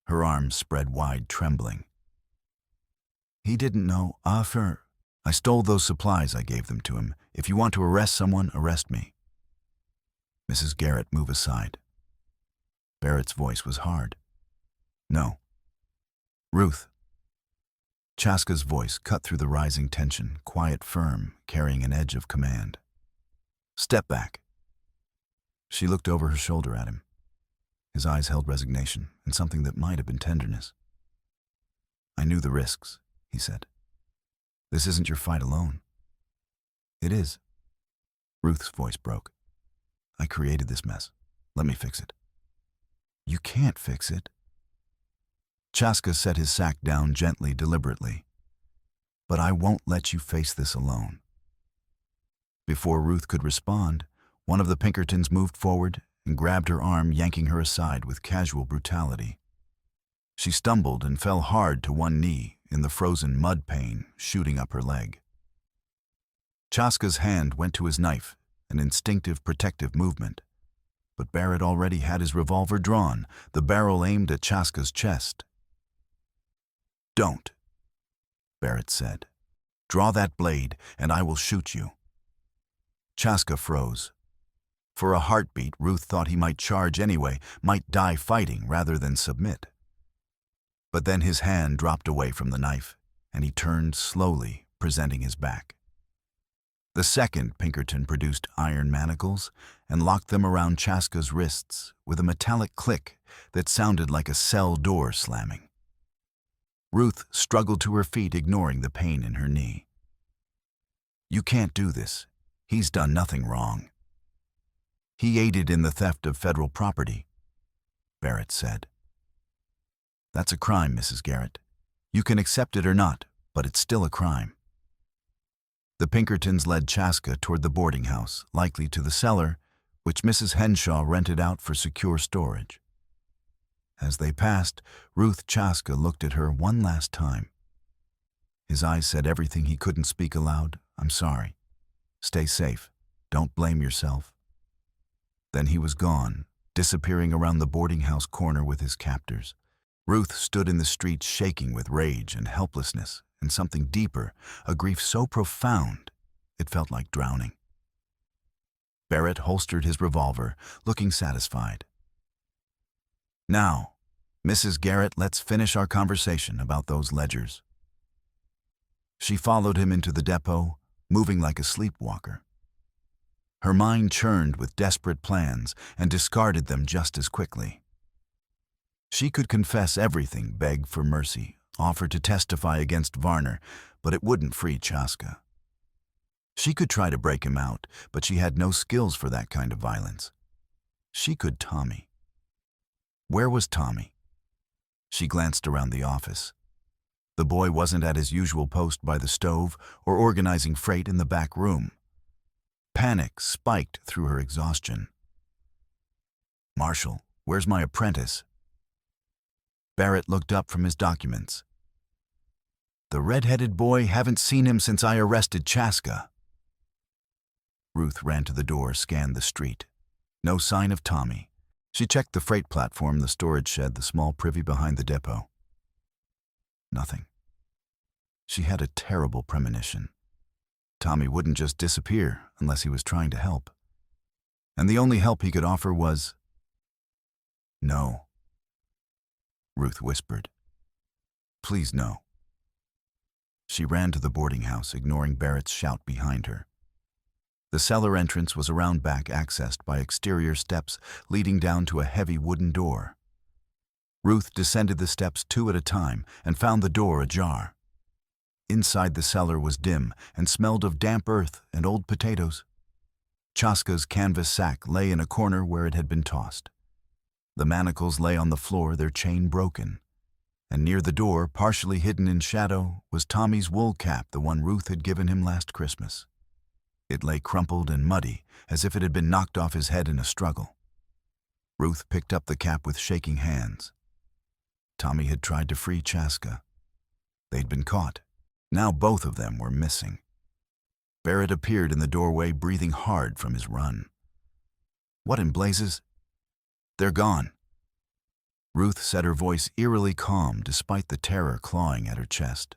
Her arms spread wide, trembling. "He didn't know. I stole those supplies. I gave them to him. If you want to arrest someone, arrest me." "Mrs. Garrett, move aside." Barrett's voice was hard. "No." "Ruth." Chaska's voice cut through the rising tension, quiet, firm, carrying an edge of command. "Step back." She looked over her shoulder at him. His eyes held resignation and something that might have been tenderness. "I knew the risks," he said. "This isn't your fight alone." "It is." Ruth's voice broke. "I created this mess. Let me fix it." "You can't fix it." Chaska set his sack down gently, deliberately. "But I won't let you face this alone." Before Ruth could respond, one of the Pinkertons moved forward and grabbed her arm, yanking her aside with casual brutality. She stumbled and fell hard to one knee in the frozen mud, pain shooting up her leg. Chaska's hand went to his knife, an instinctive protective movement. But Barrett already had his revolver drawn, the barrel aimed at Chaska's chest. "Don't," Barrett said. "Draw that blade, and I will shoot you." Chaska froze. For a heartbeat, Ruth thought he might charge anyway, might die fighting rather than submit. But then his hand dropped away from the knife, and he turned slowly, presenting his back. The second Pinkerton produced iron manacles and locked them around Chaska's wrists with a metallic click that sounded like a cell door slamming. Ruth struggled to her feet, ignoring the pain in her knee. "You can't do this. He's done nothing wrong." "He aided in the theft of federal property," Barrett said. "That's a crime, Mrs. Garrett. You can accept it or not, but it's still a crime." The Pinkertons led Chaska toward the boarding house, likely to the cellar, which Mrs. Henshaw rented out for secure storage. As they passed, Ruth Chaska looked at her one last time. His eyes said everything he couldn't speak aloud. "I'm sorry. Stay safe. Don't blame yourself." Then he was gone, disappearing around the boarding house corner with his captors. Ruth stood in the street, shaking with rage and helplessness, and something deeper, a grief so profound it felt like drowning. Barrett holstered his revolver, looking satisfied. "Now, Mrs. Garrett, let's finish our conversation about those ledgers." She followed him into the depot, moving like a sleepwalker. Her mind churned with desperate plans and discarded them just as quickly. She could confess everything, beg for mercy, offer to testify against Varner, but it wouldn't free Chaska. She could try to break him out, but she had no skills for that kind of violence. She could Tommy. Where was Tommy? She glanced around the office. The boy wasn't at his usual post by the stove or organizing freight in the back room. Panic spiked through her exhaustion. "Marshal, where's my apprentice?" Barrett looked up from his documents. "The red-headed boy, haven't seen him since I arrested Chaska." Ruth ran to the door, scanned the street. No sign of Tommy. She checked the freight platform, the storage shed, the small privy behind the depot. Nothing. She had a terrible premonition. Tommy wouldn't just disappear unless he was trying to help. And the only help he could offer was... "No," Ruth whispered. "Please, no." She ran to the boarding house, ignoring Barrett's shout behind her. The cellar entrance was around back, accessed by exterior steps leading down to a heavy wooden door. Ruth descended the steps 2 at a time and found the door ajar. Inside the cellar was dim and smelled of damp earth and old potatoes. Chaska's canvas sack lay in a corner where it had been tossed. The manacles lay on the floor, their chain broken. And near the door, partially hidden in shadow, was Tommy's wool cap, the one Ruth had given him last Christmas. It lay crumpled and muddy, as if it had been knocked off his head in a struggle. Ruth picked up the cap with shaking hands. Tommy had tried to free Chaska. They'd been caught. Now both of them were missing. Barrett appeared in the doorway, breathing hard from his run. "What in blazes?" "They're gone." Ruth said, her voice eerily calm despite the terror clawing at her chest.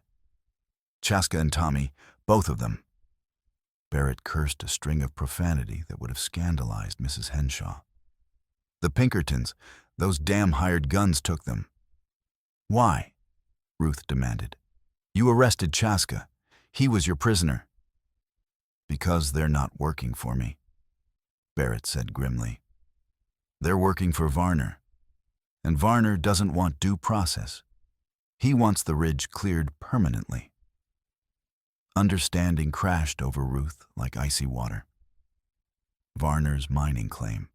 "Chaska and Tommy, both of them." Barrett cursed a string of profanity that would have scandalized Mrs. Henshaw. "The Pinkertons, those damn hired guns took them." "Why?" Ruth demanded. "You arrested Chaska. He was your prisoner." "Because they're not working for me," Barrett said grimly. "They're working for Varner. And Varner doesn't want due process. He wants the ridge cleared permanently." Understanding crashed over Ruth like icy water. Varner's mining claim.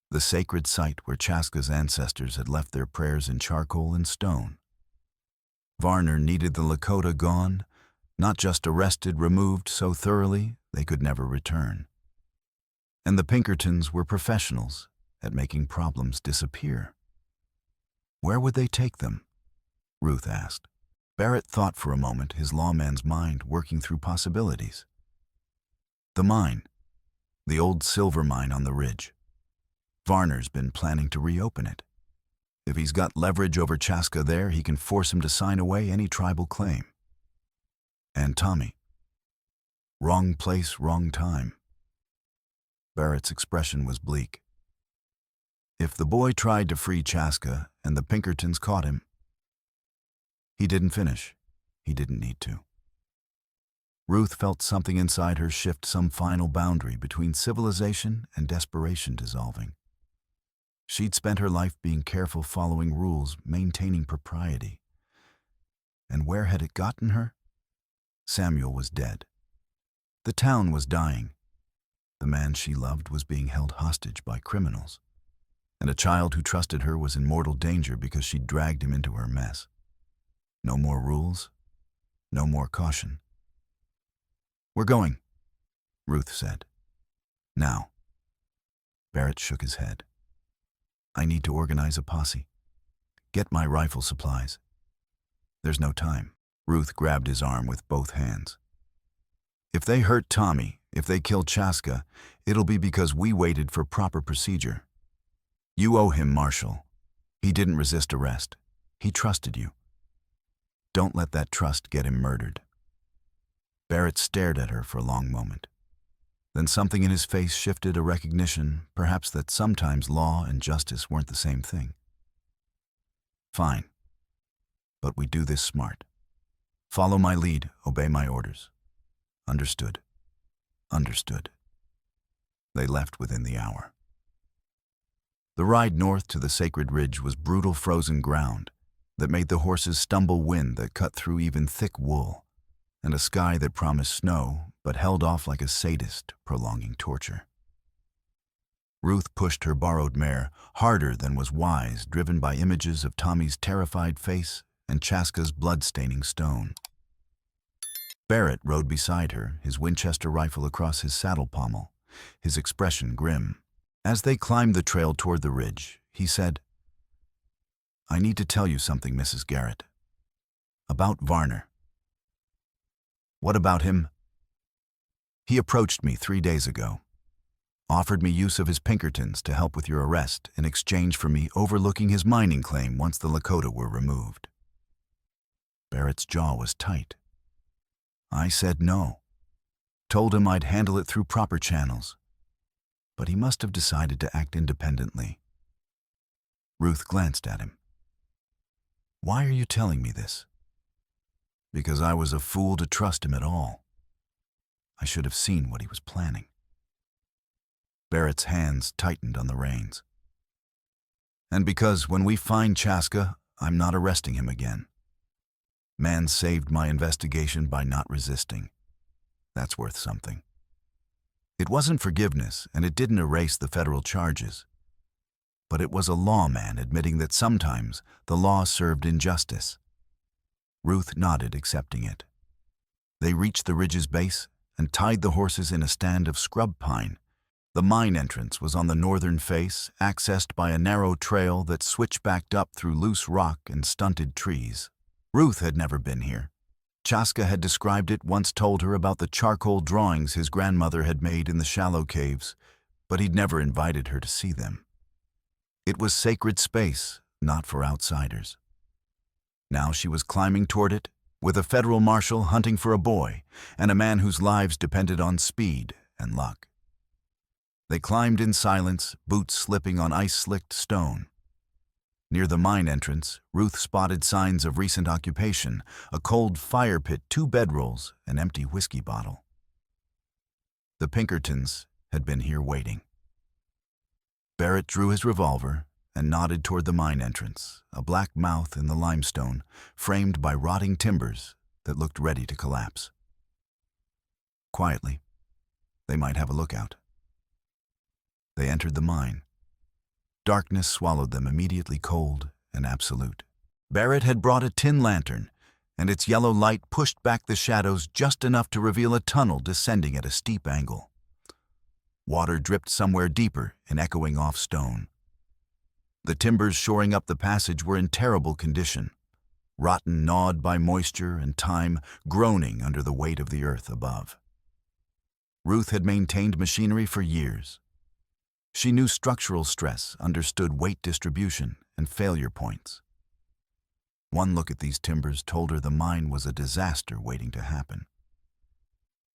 The sacred site where Chaska's ancestors had left their prayers in charcoal and stone. Varner needed the Lakota gone, not just arrested, removed so thoroughly they could never return. And the Pinkertons were professionals at making problems disappear. Where would they take them? Ruth asked. Barrett thought for a moment, his lawman's mind working through possibilities. The mine. The old silver mine on the ridge. Varner's been planning to reopen it. If he's got leverage over Chaska there, he can force him to sign away any tribal claim. And Tommy. Wrong place, wrong time. Barrett's expression was bleak. If the boy tried to free Chaska and the Pinkertons caught him, he didn't finish. He didn't need to. Ruth felt something inside her shift, some final boundary between civilization and desperation dissolving. She'd spent her life being careful, following rules, maintaining propriety. And where had it gotten her? Samuel was dead. The town was dying. The man she loved was being held hostage by criminals. And a child who trusted her was in mortal danger because she'd dragged him into her mess. No more rules, no more caution. "We're going," Ruth said. "Now." Barrett shook his head. "I need to organize a posse. Get my rifle supplies. There's no time." Ruth grabbed his arm with both hands. "If they hurt Tommy, if they kill Chaska, it'll be because we waited for proper procedure. You owe him, Marshal. He didn't resist arrest. He trusted you. Don't let that trust get him murdered." Barrett stared at her for a long moment. Then something in his face shifted, a recognition, perhaps, that sometimes law and justice weren't the same thing. Fine. But we do this smart. Follow my lead, obey my orders. Understood. Understood. They left within the hour. The ride north to the sacred ridge was brutal frozen ground that made the horses stumble, wind that cut through even thick wool, and a sky that promised snow but held off like a sadist prolonging torture. Ruth pushed her borrowed mare harder than was wise, driven by images of Tommy's terrified face and Chaska's blood-staining stone. Barrett rode beside her, his Winchester rifle across his saddle pommel, his expression grim. As they climbed the trail toward the ridge, he said, "I need to tell you something, Mrs. Garrett. About Varner." "What about him?" "He approached me 3 days ago. Offered me use of his Pinkertons to help with your arrest in exchange for me overlooking his mining claim once the Lakota were removed." Barrett's jaw was tight. "I said no. Told him I'd handle it through proper channels. But he must have decided to act independently." Ruth glanced at him. "Why are you telling me this?" "Because I was a fool to trust him at all. I should have seen what he was planning." Barrett's hands tightened on the reins. "And because when we find Chaska, I'm not arresting him again. Man saved my investigation by not resisting. That's worth something. It wasn't forgiveness, and it didn't erase the federal charges. But it was a lawman admitting that sometimes the law served injustice." Ruth nodded, accepting it. They reached the ridge's base and tied the horses in a stand of scrub pine. The mine entrance was on the northern face, accessed by a narrow trail that switchbacked up through loose rock and stunted trees. Ruth had never been here. Chaska had described it, once told her about the charcoal drawings his grandmother had made in the shallow caves, but he'd never invited her to see them. It was sacred space, not for outsiders. Now she was climbing toward it, with a federal marshal hunting for a boy, and a man whose lives depended on speed and luck. They climbed in silence, boots slipping on ice-slicked stone. Near the mine entrance, Ruth spotted signs of recent occupation: a cold fire pit, 2 bedrolls, an empty whiskey bottle. The Pinkertons had been here waiting. Barrett drew his revolver and nodded toward the mine entrance, a black mouth in the limestone, framed by rotting timbers that looked ready to collapse. Quietly, they might have a lookout. They entered the mine. Darkness swallowed them, immediately cold and absolute. Barrett had brought a tin lantern, and its yellow light pushed back the shadows just enough to reveal a tunnel descending at a steep angle. Water dripped somewhere deeper and echoing off stone. The timbers shoring up the passage were in terrible condition, rotten, gnawed by moisture and time, groaning under the weight of the earth above. Ruth had maintained machinery for years. She knew structural stress, understood weight distribution and failure points. One look at these timbers told her the mine was a disaster waiting to happen.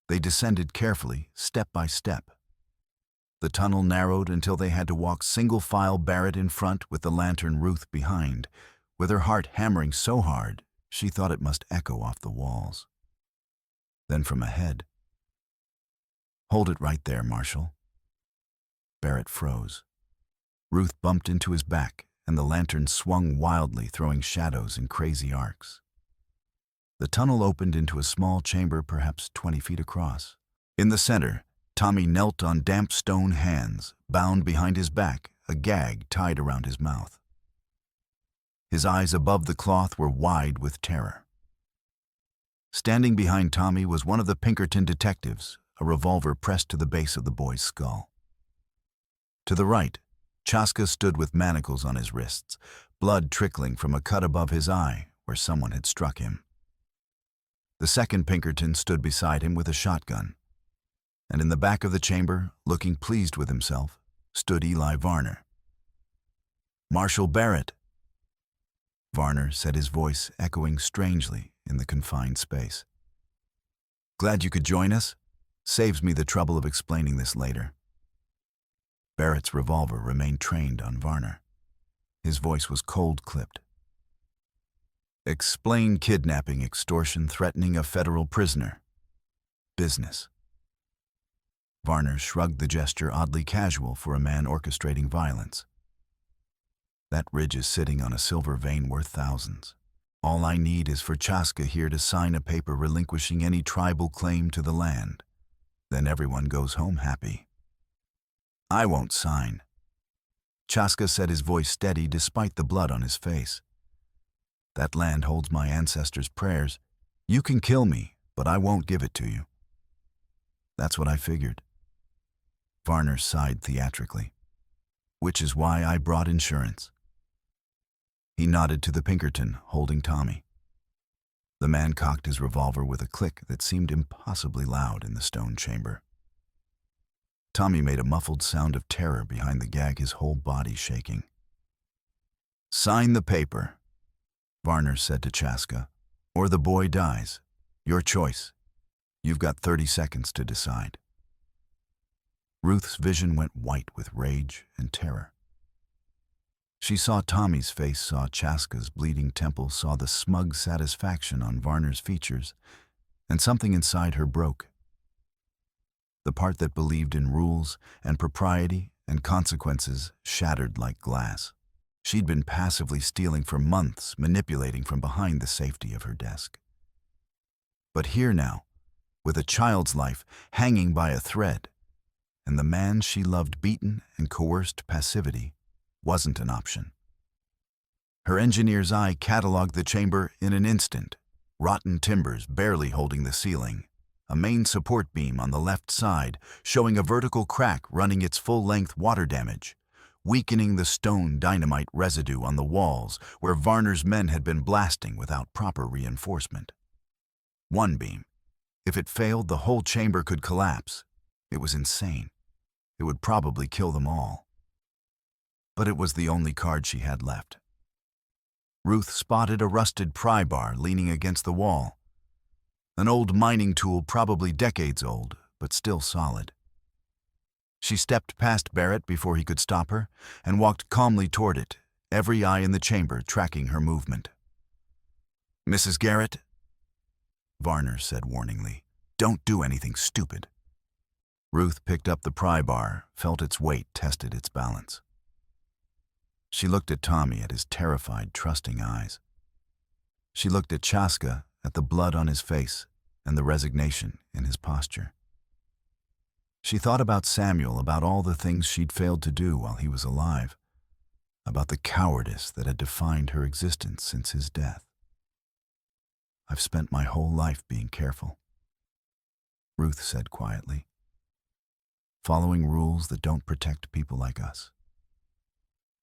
They descended carefully, step by step. The tunnel narrowed until they had to walk single file, Barrett in front with the lantern, Ruth behind, with her heart hammering so hard she thought it must echo off the walls. Then from ahead, "Hold it right there, Marshal." Barrett froze. Ruth bumped into his back, and the lantern swung wildly, throwing shadows in crazy arcs. The tunnel opened into a small chamber, perhaps 20 feet across. In the center, Tommy knelt on damp stone hands, bound behind his back, a gag tied around his mouth. His eyes above the cloth were wide with terror. Standing behind Tommy was one of the Pinkerton detectives, a revolver pressed to the base of the boy's skull. To the right, Chaska stood with manacles on his wrists, blood trickling from a cut above his eye where someone had struck him. The second Pinkerton stood beside him with a shotgun, and in the back of the chamber, looking pleased with himself, stood Eli Varner. "Marshal Barrett." Varner said, his voice echoing strangely in the confined space. "Glad you could join us. Saves me the trouble of explaining this later. Barrett's revolver remained trained on Varner. His voice was cold-clipped. Explain kidnapping, extortion, threatening a federal prisoner. Business. Varner shrugged, the gesture oddly casual for a man orchestrating violence. That ridge is sitting on a silver vein worth thousands. All I need is for Chaska here to sign a paper relinquishing any tribal claim to the land. Then everyone goes home happy. I won't sign. Chaska said, his voice steady despite the blood on his face. That land holds my ancestors' prayers. You can kill me, but I won't give it to you. That's what I figured. Varner sighed theatrically. Which is why I brought insurance. He nodded to the Pinkerton, holding Tommy. The man cocked his revolver with a click that seemed impossibly loud in the stone chamber. Tommy made a muffled sound of terror behind the gag, his whole body shaking. Sign the paper, Varner said to Chaska, or the boy dies. Your choice. You've got 30 seconds to decide. Ruth's vision went white with rage and terror. She saw Tommy's face, saw Chaska's bleeding temple, saw the smug satisfaction on Varner's features, and something inside her broke. The part that believed in rules and propriety and consequences shattered like glass. She'd been passively stealing for months, manipulating from behind the safety of her desk. But here now, with a child's life hanging by a thread, and the man she loved beaten and coerced passivity, wasn't an option. Her engineer's eye cataloged the chamber in an instant. Rotten timbers barely holding the ceiling. A main support beam on the left side showing a vertical crack running its full-length, water damage, weakening the stone dynamite residue on the walls where Varner's men had been blasting without proper reinforcement. One beam. If it failed, the whole chamber could collapse. It was insane. It would probably kill them all. But it was the only card she had left. Ruth spotted a rusted pry bar leaning against the wall. An old mining tool, probably decades old, but still solid. She stepped past Barrett before he could stop her and walked calmly toward it, every eye in the chamber tracking her movement. Mrs. Garrett, Varner said warningly, don't do anything stupid. Ruth picked up the pry bar, felt its weight, tested its balance. She looked at Tommy, at his terrified, trusting eyes. She looked at Chaska, at the blood on his face and the resignation in his posture. She thought about Samuel, about all the things she'd failed to do while he was alive, about the cowardice that had defined her existence since his death. I've spent my whole life being careful, Ruth said quietly, following rules that don't protect people like us,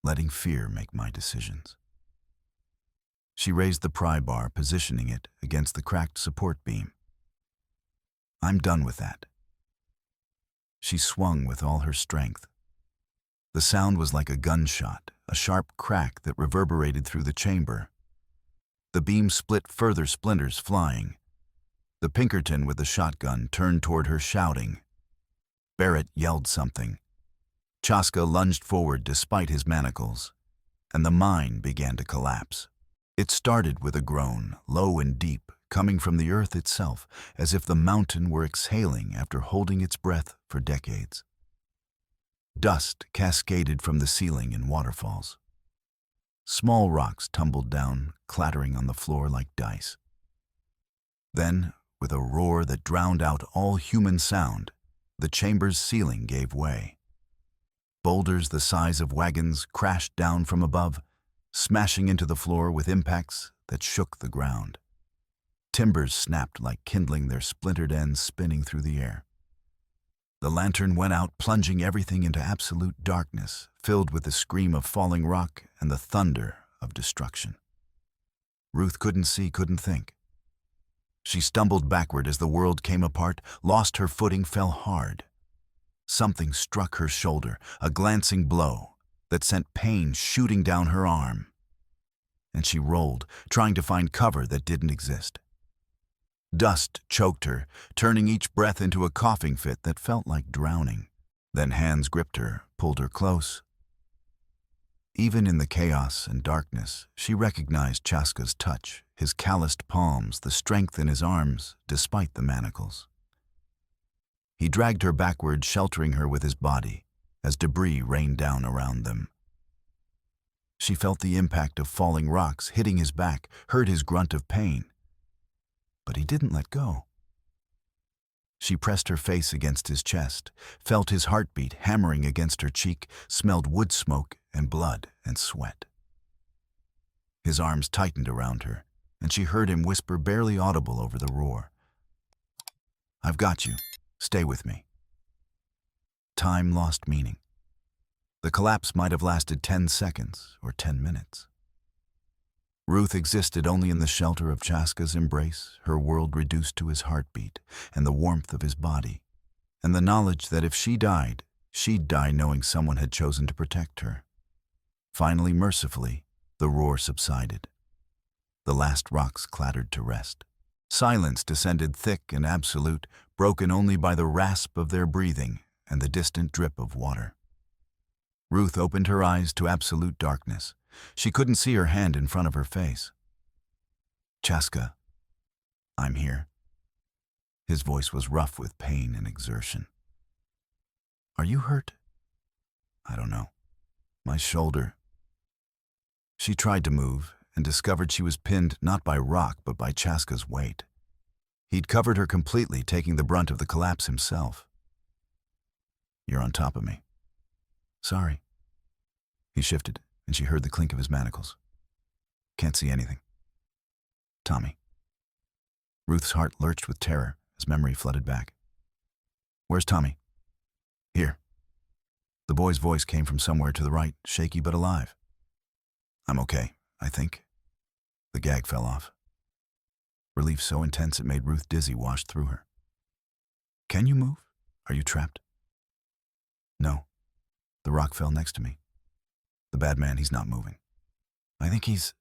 letting fear make my decisions. She raised the pry bar, positioning it against the cracked support beam. I'm done with that. She swung with all her strength. The sound was like a gunshot, a sharp crack that reverberated through the chamber. The beam split, further splinters flying. The Pinkerton with the shotgun turned toward her, shouting. Barrett yelled something. Chaska lunged forward despite his manacles, and the mine began to collapse. It started with a groan, low and deep, coming from the earth itself, as if the mountain were exhaling after holding its breath for decades. Dust cascaded from the ceiling in waterfalls. Small rocks tumbled down, clattering on the floor like dice. Then, with a roar that drowned out all human sound, the chamber's ceiling gave way. Boulders the size of wagons crashed down from above, smashing into the floor with impacts that shook the ground. Timbers snapped like kindling, their splintered ends spinning through the air. The lantern went out, plunging everything into absolute darkness, filled with the scream of falling rock and the thunder of destruction. Ruth couldn't see, couldn't think. She stumbled backward as the world came apart, lost her footing, fell hard. Something struck her shoulder, a glancing blow that sent pain shooting down her arm. And she rolled, trying to find cover that didn't exist. Dust choked her, turning each breath into a coughing fit that felt like drowning. Then hands gripped her, pulled her close. Even in the chaos and darkness, she recognized Chaska's touch, his calloused palms, the strength in his arms, despite the manacles. He dragged her backward, sheltering her with his body, as debris rained down around them. She felt the impact of falling rocks hitting his back, heard his grunt of pain. But he didn't let go. She pressed her face against his chest, felt his heartbeat hammering against her cheek, smelled wood smoke and blood and sweat. His arms tightened around her, and she heard him whisper, barely audible over the roar, "I've got you. Stay with me." Time lost meaning. The collapse might have lasted 10 seconds or 10 minutes. Ruth existed only in the shelter of Chaska's embrace, her world reduced to his heartbeat and the warmth of his body, and the knowledge that if she died, she'd die knowing someone had chosen to protect her. Finally, mercifully, the roar subsided. The last rocks clattered to rest. Silence descended thick and absolute, broken only by the rasp of their breathing and the distant drip of water. Ruth opened her eyes to absolute darkness. She couldn't see her hand in front of her face. "Chaska, I'm here." His voice was rough with pain and exertion. "Are you hurt?" "I don't know. My shoulder." She tried to move and discovered she was pinned not by rock but by Chaska's weight. He'd covered her completely, taking the brunt of the collapse himself. "You're on top of me." "Sorry." He shifted, and she heard the clink of his manacles. "Can't see anything." "Tommy." Ruth's heart lurched with terror as memory flooded back. "Where's Tommy?" "Here." The boy's voice came from somewhere to the right, shaky but alive. "I'm okay, I think." The gag fell off. Relief so intense it made Ruth dizzy washed through her. "Can you move? Are you trapped?" "No." The rock fell next to me. "The bad man, he's not moving. I think he's..."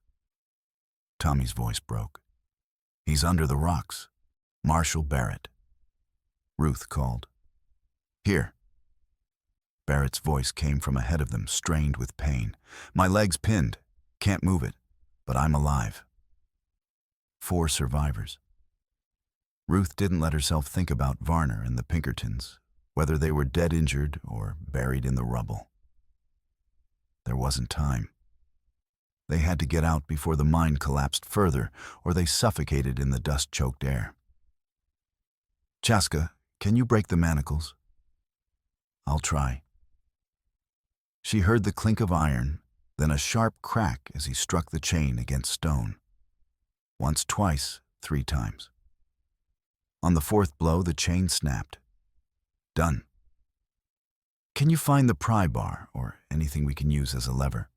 Tommy's voice broke. "He's under the rocks. Marshall Barrett." Ruth called. "Here." Barrett's voice came from ahead of them, strained with pain. "My leg's pinned. Can't move it, but I'm alive." 4 survivors. Ruth didn't let herself think about Varner and the Pinkertons, whether they were dead injured or buried in the rubble. There wasn't time. They had to get out before the mine collapsed further, or they suffocated in the dust-choked air. "Chaska, can you break the manacles?" "I'll try." She heard the clink of iron, then a sharp crack as he struck the chain against stone. Once, twice, 3 times. On the 4th blow, the chain snapped. "Done." "Can you find the pry bar or anything we can use as a lever?"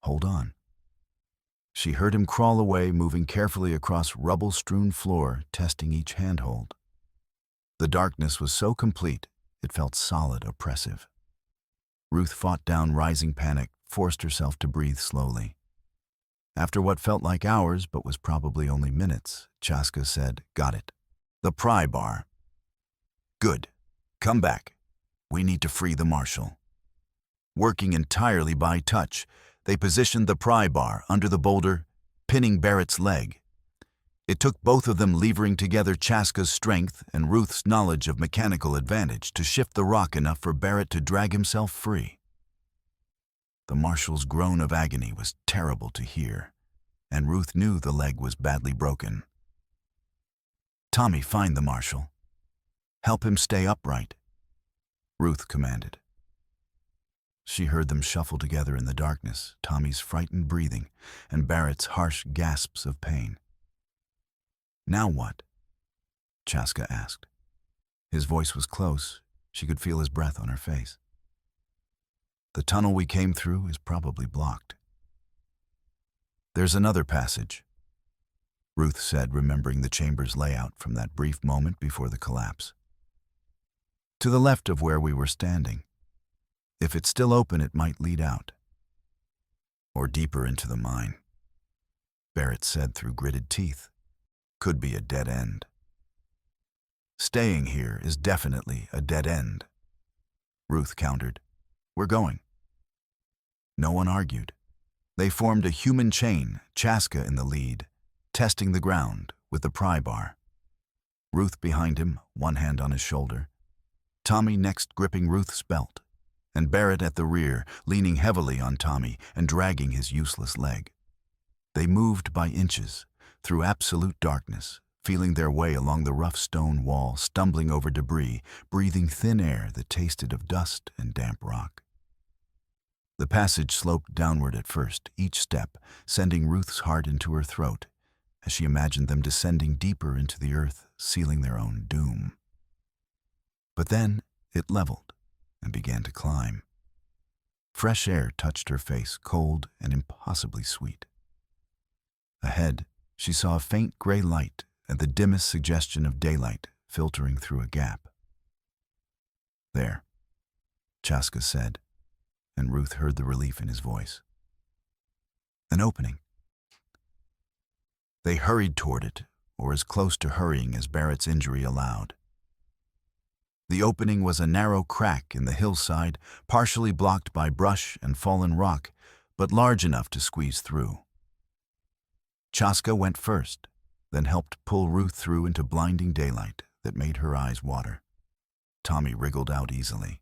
"Hold on." She heard him crawl away, moving carefully across rubble-strewn floor, testing each handhold. The darkness was so complete, it felt solid, oppressive. Ruth fought down rising panic, forced herself to breathe slowly. After what felt like hours but was probably only minutes, Chaska said, "Got it. The pry bar." "Good. Come back. We need to free the marshal." Working entirely by touch, they positioned the pry bar under the boulder, pinning Barrett's leg. It took both of them levering together Chaska's strength and Ruth's knowledge of mechanical advantage to shift the rock enough for Barrett to drag himself free. The marshal's groan of agony was terrible to hear, and Ruth knew the leg was badly broken. "Tommy, find the marshal. Help him stay upright," Ruth commanded. She heard them shuffle together in the darkness, Tommy's frightened breathing and Barrett's harsh gasps of pain. "Now what?" Chaska asked. His voice was close. She could feel his breath on her face. "The tunnel we came through is probably blocked." "There's another passage," Ruth said, remembering the chamber's layout from that brief moment before the collapse. "To the left of where we were standing. If it's still open, it might lead out." "Or deeper into the mine," Barrett said through gritted teeth. could be a dead end. Staying here is definitely a dead end, Ruth countered. We're going. No one argued. They formed a human chain, Chaska in the lead, testing the ground with the pry bar. Ruth behind him, one hand on his shoulder. Tommy next gripping Ruth's belt, and Barrett at the rear, leaning heavily on Tommy and dragging his useless leg. They moved by inches, through absolute darkness, feeling their way along the rough stone wall, stumbling over debris, breathing thin air that tasted of dust and damp rock. The passage sloped downward at first, each step sending Ruth's heart into her throat, as she imagined them descending deeper into the earth, sealing their own doom. But then it leveled and began to climb. Fresh air touched her face, cold and impossibly sweet. Ahead, she saw a faint gray light and the dimmest suggestion of daylight filtering through a gap. There, Chaska said, and Ruth heard the relief in his voice. An opening. They hurried toward it, or as close to hurrying as Barrett's injury allowed. The opening was a narrow crack in the hillside, partially blocked by brush and fallen rock, but large enough to squeeze through. Chaska went first, then helped pull Ruth through into blinding daylight that made her eyes water. Tommy wriggled out easily.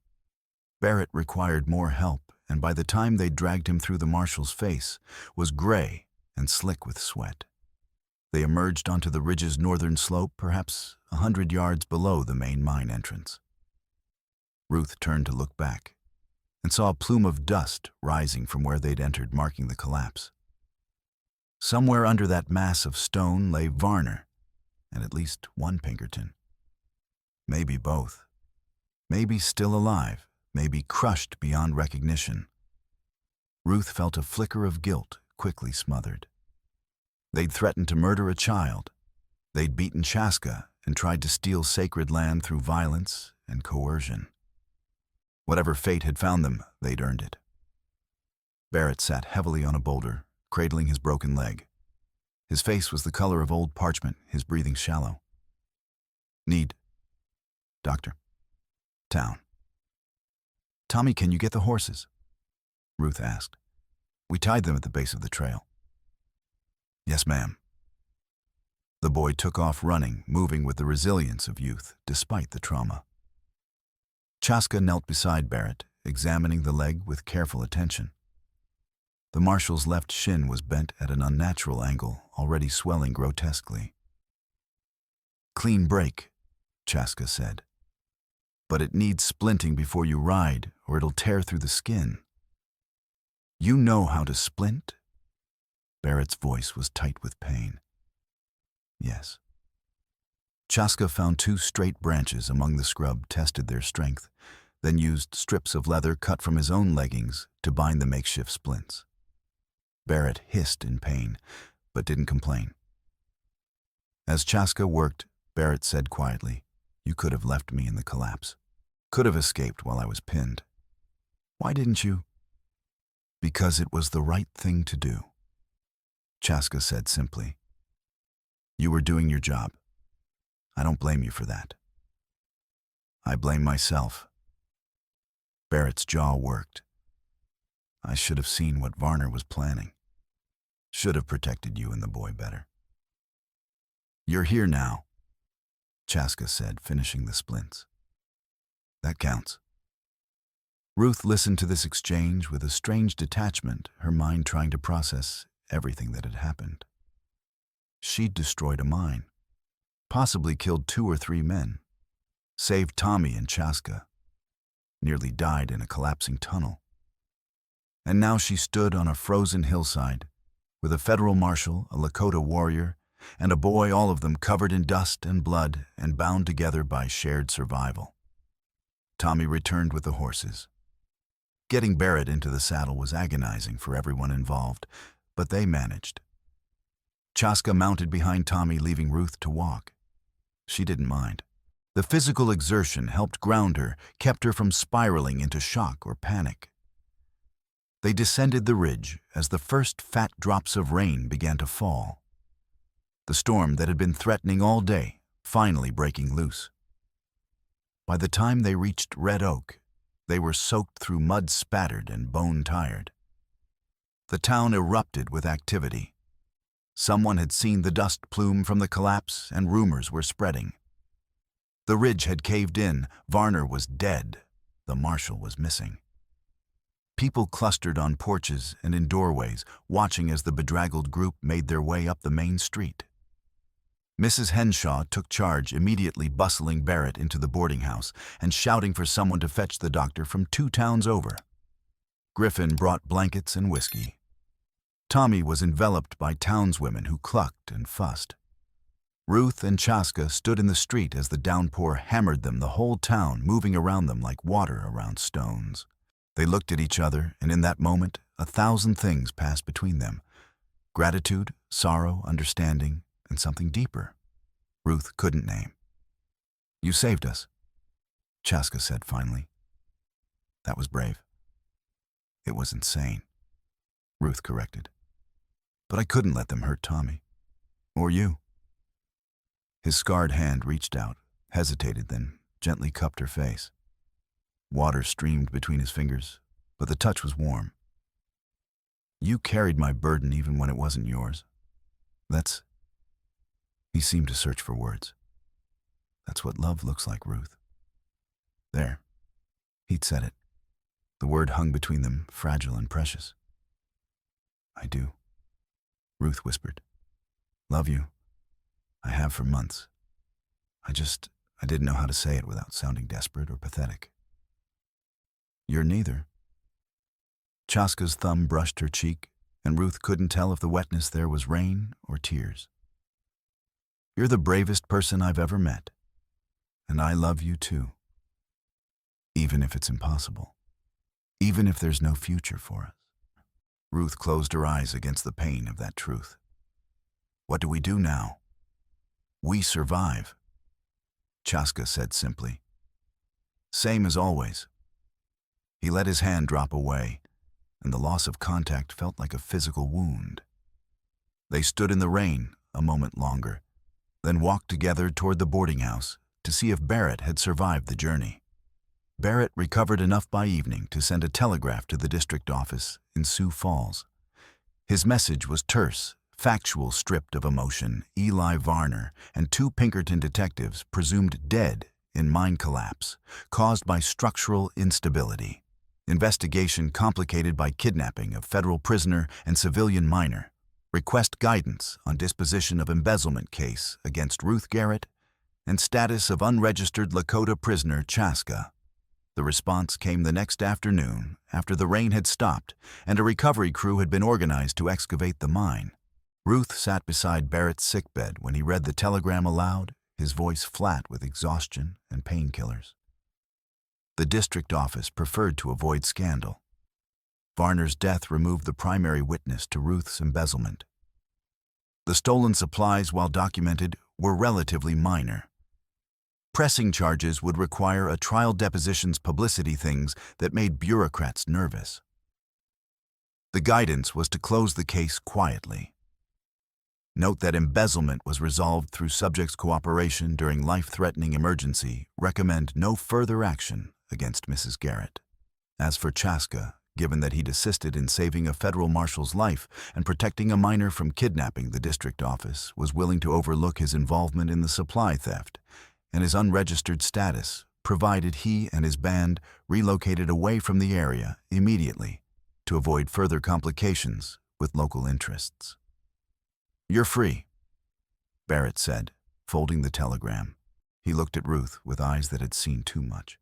Barrett required more help, and by the time they dragged him through the marshal's face, was gray and slick with sweat. They emerged onto the ridge's northern slope, perhaps 100 yards below the main mine entrance. Ruth turned to look back and saw a plume of dust rising from where they'd entered, marking the collapse. Somewhere under that mass of stone lay Varner and at least one Pinkerton. Maybe both. Maybe still alive, maybe crushed beyond recognition. Ruth felt a flicker of guilt quickly smothered. They'd threatened to murder a child. They'd beaten Chaska and tried to steal sacred land through violence and coercion. Whatever fate had found them, they'd earned it. Barrett sat heavily on a boulder, cradling his broken leg. His face was the color of old parchment, his breathing shallow. Need. Doctor. Town. Tommy, can you get the horses? Ruth asked. We tied them at the base of the trail. Yes, ma'am. The boy took off running, moving with the resilience of youth, despite the trauma. Chaska knelt beside Barrett, examining the leg with careful attention. The marshal's left shin was bent at an unnatural angle, already swelling grotesquely. Clean break, Chaska said. But it needs splinting before you ride, or it'll tear through the skin. You know how to splint? Barrett's voice was tight with pain. Yes. Chaska found 2 straight branches among the scrub, tested their strength, then used strips of leather cut from his own leggings to bind the makeshift splints. Barrett hissed in pain, but didn't complain. As Chaska worked, Barrett said quietly, You could have left me in the collapse. Could have escaped while I was pinned. Why didn't you? Because it was the right thing to do. Chaska said simply. You were doing your job. I don't blame you for that. I blame myself. Barrett's jaw worked. I should have seen what Varner was planning. Should have protected you and the boy better. You're here now, Chaska said, finishing the splints. That counts. Ruth listened to this exchange with a strange detachment, her mind trying to process everything that had happened. She'd destroyed a mine, possibly killed 2 or 3 men, saved Tommy and Chaska, nearly died in a collapsing tunnel. And now she stood on a frozen hillside with a federal marshal, a Lakota warrior, and a boy, all of them covered in dust and blood and bound together by shared survival. Tommy returned with the horses. Getting Barrett into the saddle was agonizing for everyone involved, but they managed. Chaska mounted behind Tommy, leaving Ruth to walk. She didn't mind. The physical exertion helped ground her, kept her from spiraling into shock or panic. They descended the ridge as the first fat drops of rain began to fall. the storm that had been threatening all day finally breaking loose. By the time they reached Red Oak, they were soaked through mud-spattered and bone-tired. The town erupted with activity. Someone had seen the dust plume from the collapse, and rumors were spreading. The ridge had caved in, Varner was dead, the marshal was missing. People clustered on porches and in doorways, watching as the bedraggled group made their way up the main street. Mrs. Henshaw took charge, immediately bustling Barrett into the boarding house and shouting for someone to fetch the doctor from 2 towns over. Griffin brought blankets and whiskey. Tommy was enveloped by townswomen who clucked and fussed. Ruth and Chaska stood in the street as the downpour hammered them, the whole town moving around them like water around stones. They looked at each other, and in that moment, 1,000 things passed between them. Gratitude, sorrow, understanding, and something deeper Ruth couldn't name. "You saved us," Chaska said finally. "That was brave." "It was insane," Ruth corrected. "But I couldn't let them hurt Tommy. Or you." His scarred hand reached out, hesitated, then gently cupped her face. Water streamed between his fingers, but the touch was warm. "You carried my burden even when it wasn't yours. That's..." He seemed to search for words. "That's what love looks like, Ruth." There. He'd said it. The word hung between them, fragile and precious. "I do," Ruth whispered. "Love you. I have for months. I didn't know how to say it without sounding desperate or pathetic." "You're neither." Chaska's thumb brushed her cheek, and Ruth couldn't tell if the wetness there was rain or tears. "You're the bravest person I've ever met, and I love you too. Even if it's impossible. Even if there's no future for us." Ruth closed her eyes against the pain of that truth. "What do we do now?" "We survive," Chaska said simply. "Same as always." He let his hand drop away, and the loss of contact felt like a physical wound. They stood in the rain a moment longer, then walked together toward the boarding house to see if Barrett had survived the journey. Barrett recovered enough by evening to send a telegraph to the district office in Sioux Falls. His message was terse, factual, stripped of emotion. Eli Varner and 2 Pinkerton detectives presumed dead in mine collapse, caused by structural instability. Investigation complicated by kidnapping of federal prisoner and civilian miner. Request guidance on disposition of embezzlement case against Ruth Garrett and status of unregistered Lakota prisoner Chaska. The response came the next afternoon after the rain had stopped and a recovery crew had been organized to excavate the mine. Ruth sat beside Barrett's sickbed when he read the telegram aloud, his voice flat with exhaustion and painkillers. The district office preferred to avoid scandal. Varner's death removed the primary witness to Ruth's embezzlement. The stolen supplies, while documented, were relatively minor. Pressing charges would require a trial deposition's publicity, things that made bureaucrats nervous. The guidance was to close the case quietly. Note that embezzlement was resolved through subject's cooperation during life-threatening emergency. Recommend no further action against Mrs. Garrett. As for Chaska, given that he'd assisted in saving a federal marshal's life and protecting a miner from kidnapping, the district office was willing to overlook his involvement in the supply theft and his unregistered status, provided he and his band relocated away from the area immediately to avoid further complications with local interests. "You're free," Barrett said, folding the telegram. He looked at Ruth with eyes that had seen too much.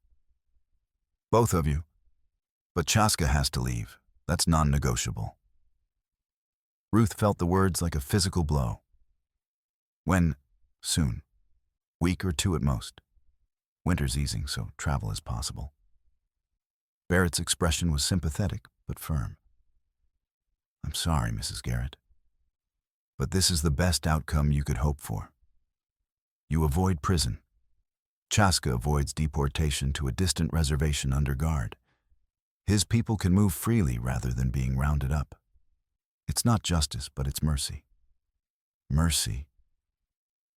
"Both of you. But Chaska has to leave. That's non-negotiable." Ruth felt the words like a physical blow. "When?" "Soon. Week or 2 at most. Winter's easing, so travel is possible." Barrett's expression was sympathetic but firm. "I'm sorry, Mrs. Garrett. But this is the best outcome you could hope for. You avoid prison. Chaska avoids deportation to a distant reservation under guard. His people can move freely rather than being rounded up. It's not justice, but it's mercy." "Mercy,"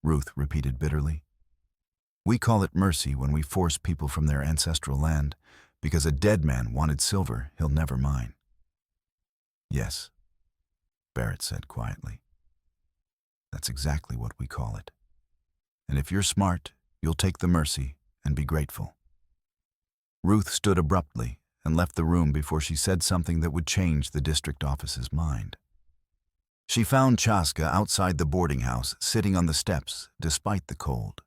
Ruth repeated bitterly. We call it mercy when we force people from their ancestral land because a dead man wanted silver he'll never mine. Yes, Barrett said quietly. That's exactly what we call it. And if you're smart, you'll take the mercy and be grateful. Ruth stood abruptly and left the room before she said something that would change the district office's mind. She found Chaska outside the boarding house, sitting on the steps, despite the cold.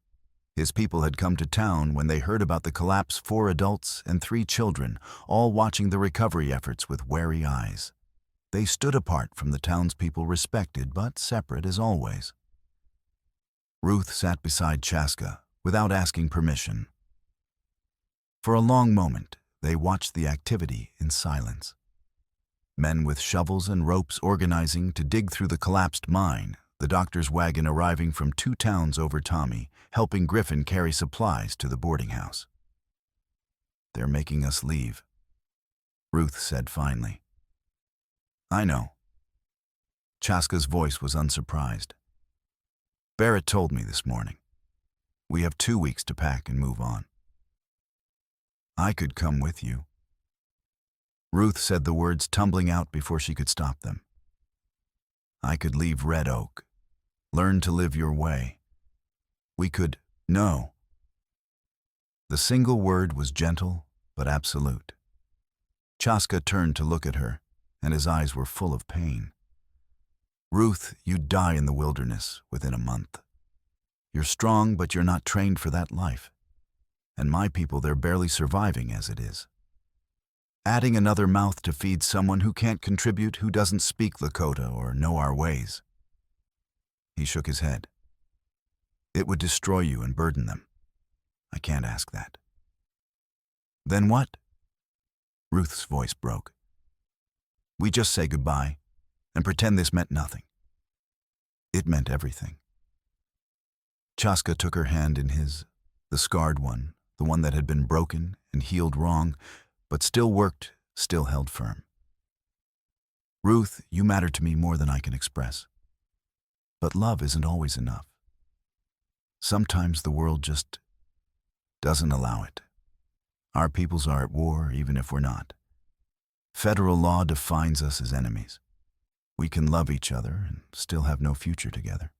His people had come to town when they heard about the collapse, 4 adults and 3 children, all watching the recovery efforts with wary eyes. They stood apart from the townspeople, respected but separate as always. Ruth sat beside Chaska without asking permission. For a long moment, they watched the activity in silence. Men with shovels and ropes organizing to dig through the collapsed mine, the doctor's wagon arriving from 2 towns over Tommy, helping Griffin carry supplies to the boarding house. They're making us leave, Ruth said finally. I know. Chaska's voice was unsurprised. Barrett told me this morning. We have 2 weeks to pack and move on. I could come with you. Ruth said the words tumbling out before she could stop them. I could leave Red Oak. Learn to live your way. We could, no. The single word was gentle but absolute. Chaska turned to look at her, and his eyes were full of pain. Ruth, you'd die in the wilderness within a month. You're strong, but you're not trained for that life. And my people, they're barely surviving as it is. Adding another mouth to feed someone who can't contribute, who doesn't speak Lakota or know our ways. He shook his head. It would destroy you and burden them. I can't ask that. Then what? Ruth's voice broke. We just say goodbye and pretend this meant nothing. It meant everything. Chaska took her hand in his, the scarred one, the one that had been broken and healed wrong, but still worked, still held firm. Ruth, you matter to me more than I can express. But love isn't always enough. Sometimes the world just doesn't allow it. Our peoples are at war even if we're not. Federal law defines us as enemies. We can love each other and still have no future together.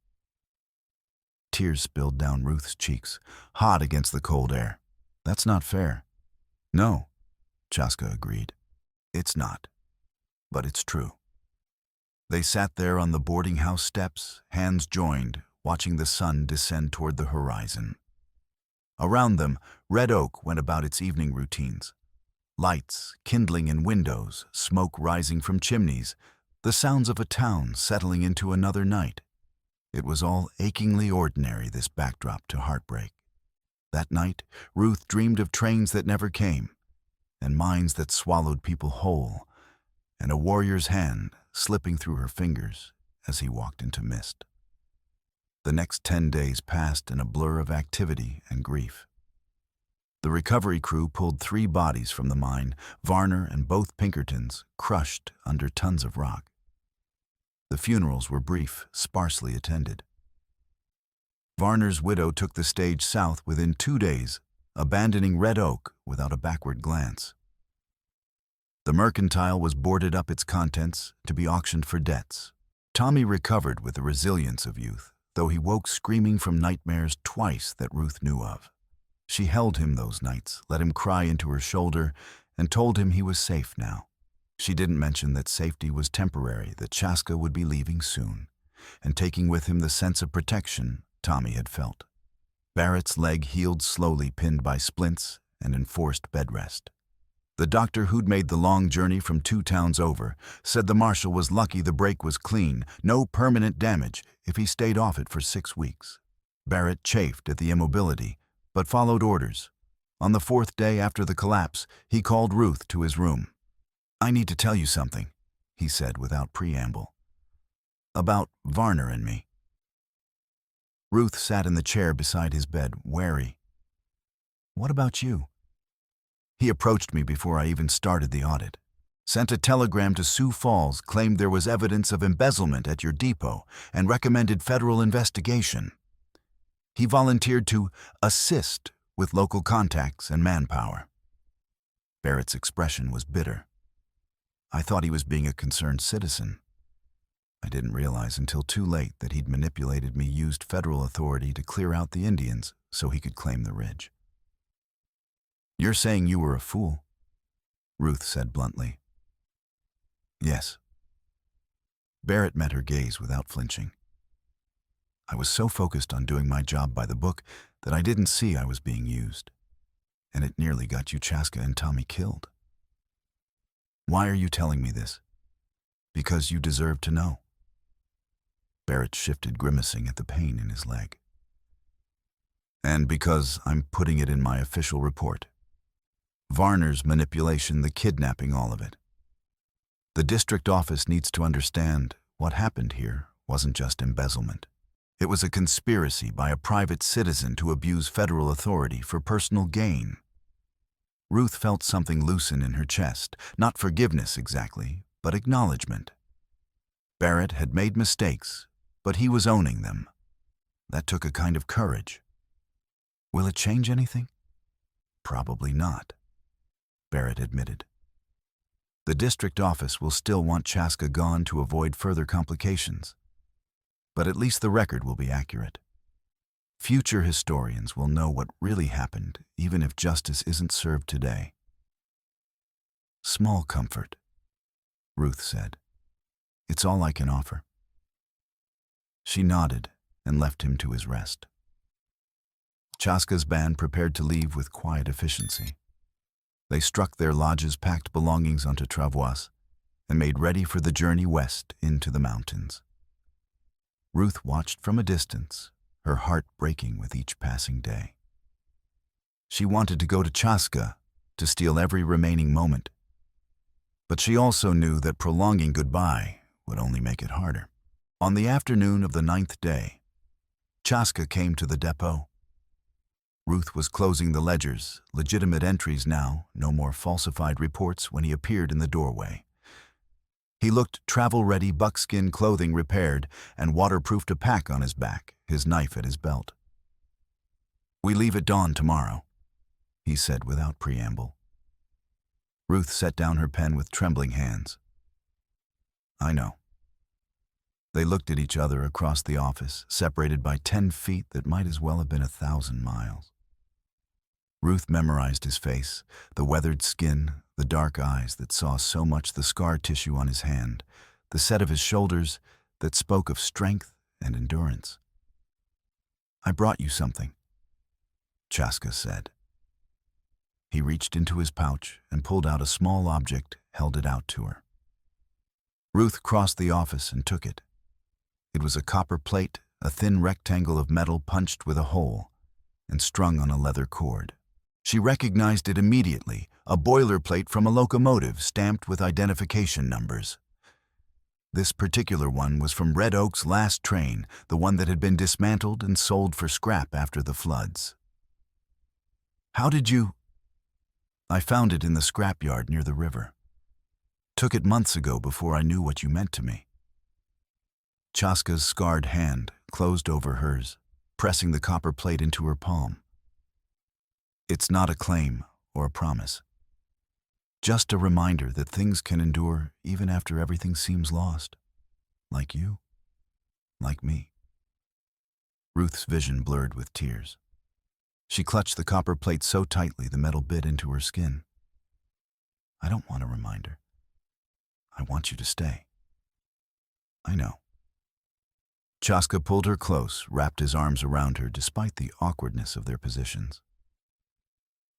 Tears spilled down Ruth's cheeks, hot against the cold air. That's not fair. No, Chaska agreed. It's not, but it's true. They sat there on the boarding house steps, hands joined, watching the sun descend toward the horizon. Around them, Red Oak went about its evening routines. Lights kindling in windows, smoke rising from chimneys, the sounds of a town settling into another night. It was all achingly ordinary, this backdrop to heartbreak. That night, Ruth dreamed of trains that never came, and minds that swallowed people whole, and a warrior's hand slipping through her fingers as he walked into mist. The next 10 days passed in a blur of activity and grief. The recovery crew pulled 3 bodies from the mine, Varner and both Pinkertons, crushed under tons of rock. The funerals were brief, sparsely attended. Varner's widow took the stage south within 2 days, abandoning Red Oak without a backward glance. The mercantile was boarded up, its contents to be auctioned for debts. Tommy recovered with the resilience of youth, though he woke screaming from nightmares twice that Ruth knew of. She held him those nights, let him cry into her shoulder, and told him he was safe now. She didn't mention that safety was temporary, that Chaska would be leaving soon, and taking with him the sense of protection Tommy had felt. Barrett's leg healed slowly, pinned by splints and enforced bed rest. The doctor who'd made the long journey from 2 towns over said the marshal was lucky the break was clean, no permanent damage if he stayed off it for 6 weeks. Barrett chafed at the immobility, but followed orders. On the 4th day after the collapse, he called Ruth to his room. I need to tell you something, he said without preamble. About Varner and me. Ruth sat in the chair beside his bed, wary. What about you? He approached me before I even started the audit. Sent a telegram to Sioux Falls, claimed there was evidence of embezzlement at your depot, and recommended federal investigation. He volunteered to assist with local contacts and manpower. Barrett's expression was bitter. I thought he was being a concerned citizen. I didn't realize until too late that he'd manipulated me, used federal authority to clear out the Indians so he could claim the ridge. "You're saying you were a fool," Ruth said bluntly. "Yes." Barrett met her gaze without flinching. "I was so focused on doing my job by the book that I didn't see I was being used. And it nearly got you, Chaska, and Tommy killed. Why are you telling me this? Because you deserve to know." Barrett shifted, grimacing at the pain in his leg. "And because I'm putting it in my official report. Varner's manipulation, the kidnapping, all of it. The district office needs to understand what happened here wasn't just embezzlement. It was a conspiracy by a private citizen to abuse federal authority for personal gain." Ruth felt something loosen in her chest, not forgiveness exactly, but acknowledgement. Barrett had made mistakes, but he was owning them. That took a kind of courage. Will it change anything? Probably not, Barrett admitted. The district office will still want Chaska gone to avoid further complications. But at least the record will be accurate. Future historians will know what really happened, even if justice isn't served today. "Small comfort," Ruth said. "It's all I can offer." She nodded and left him to his rest. Chaska's band prepared to leave with quiet efficiency. They struck their lodge's packed belongings onto travois and made ready for the journey west into the mountains. Ruth watched from a distance, her heart breaking with each passing day. She wanted to go to Chaska to steal every remaining moment. But she also knew that prolonging goodbye would only make it harder. On the afternoon of the 9th day, Chaska came to the depot. Ruth was closing the ledgers, legitimate entries now, no more falsified reports, when he appeared in the doorway. He looked travel-ready, buckskin clothing repaired, and waterproofed a pack on his back, his knife at his belt. "We leave at dawn tomorrow," he said without preamble. Ruth set down her pen with trembling hands. "I know." They looked at each other across the office, separated by 10 feet that might as well have been 1,000 miles. Ruth memorized his face, the weathered skin, the dark eyes that saw so much, the scar tissue on his hand, the set of his shoulders that spoke of strength and endurance. "I brought you something," Chaska said. He reached into his pouch and pulled out a small object, held it out to her. Ruth crossed the office and took it. It was a copper plate, a thin rectangle of metal punched with a hole and strung on a leather cord. She recognized it immediately, a boilerplate from a locomotive stamped with identification numbers. This particular one was from Red Oak's last train, the one that had been dismantled and sold for scrap after the floods. "How did you—" "I found it in the scrapyard near the river. Took it months ago before I knew what you meant to me." Chaska's scarred hand closed over hers, pressing the copper plate into her palm. "It's not a claim or a promise. Just a reminder that things can endure even after everything seems lost. Like you. Like me." Ruth's vision blurred with tears. She clutched the copper plate so tightly the metal bit into her skin. "I don't want a reminder. I want you to stay." "I know." Chaska pulled her close, wrapped his arms around her despite the awkwardness of their positions.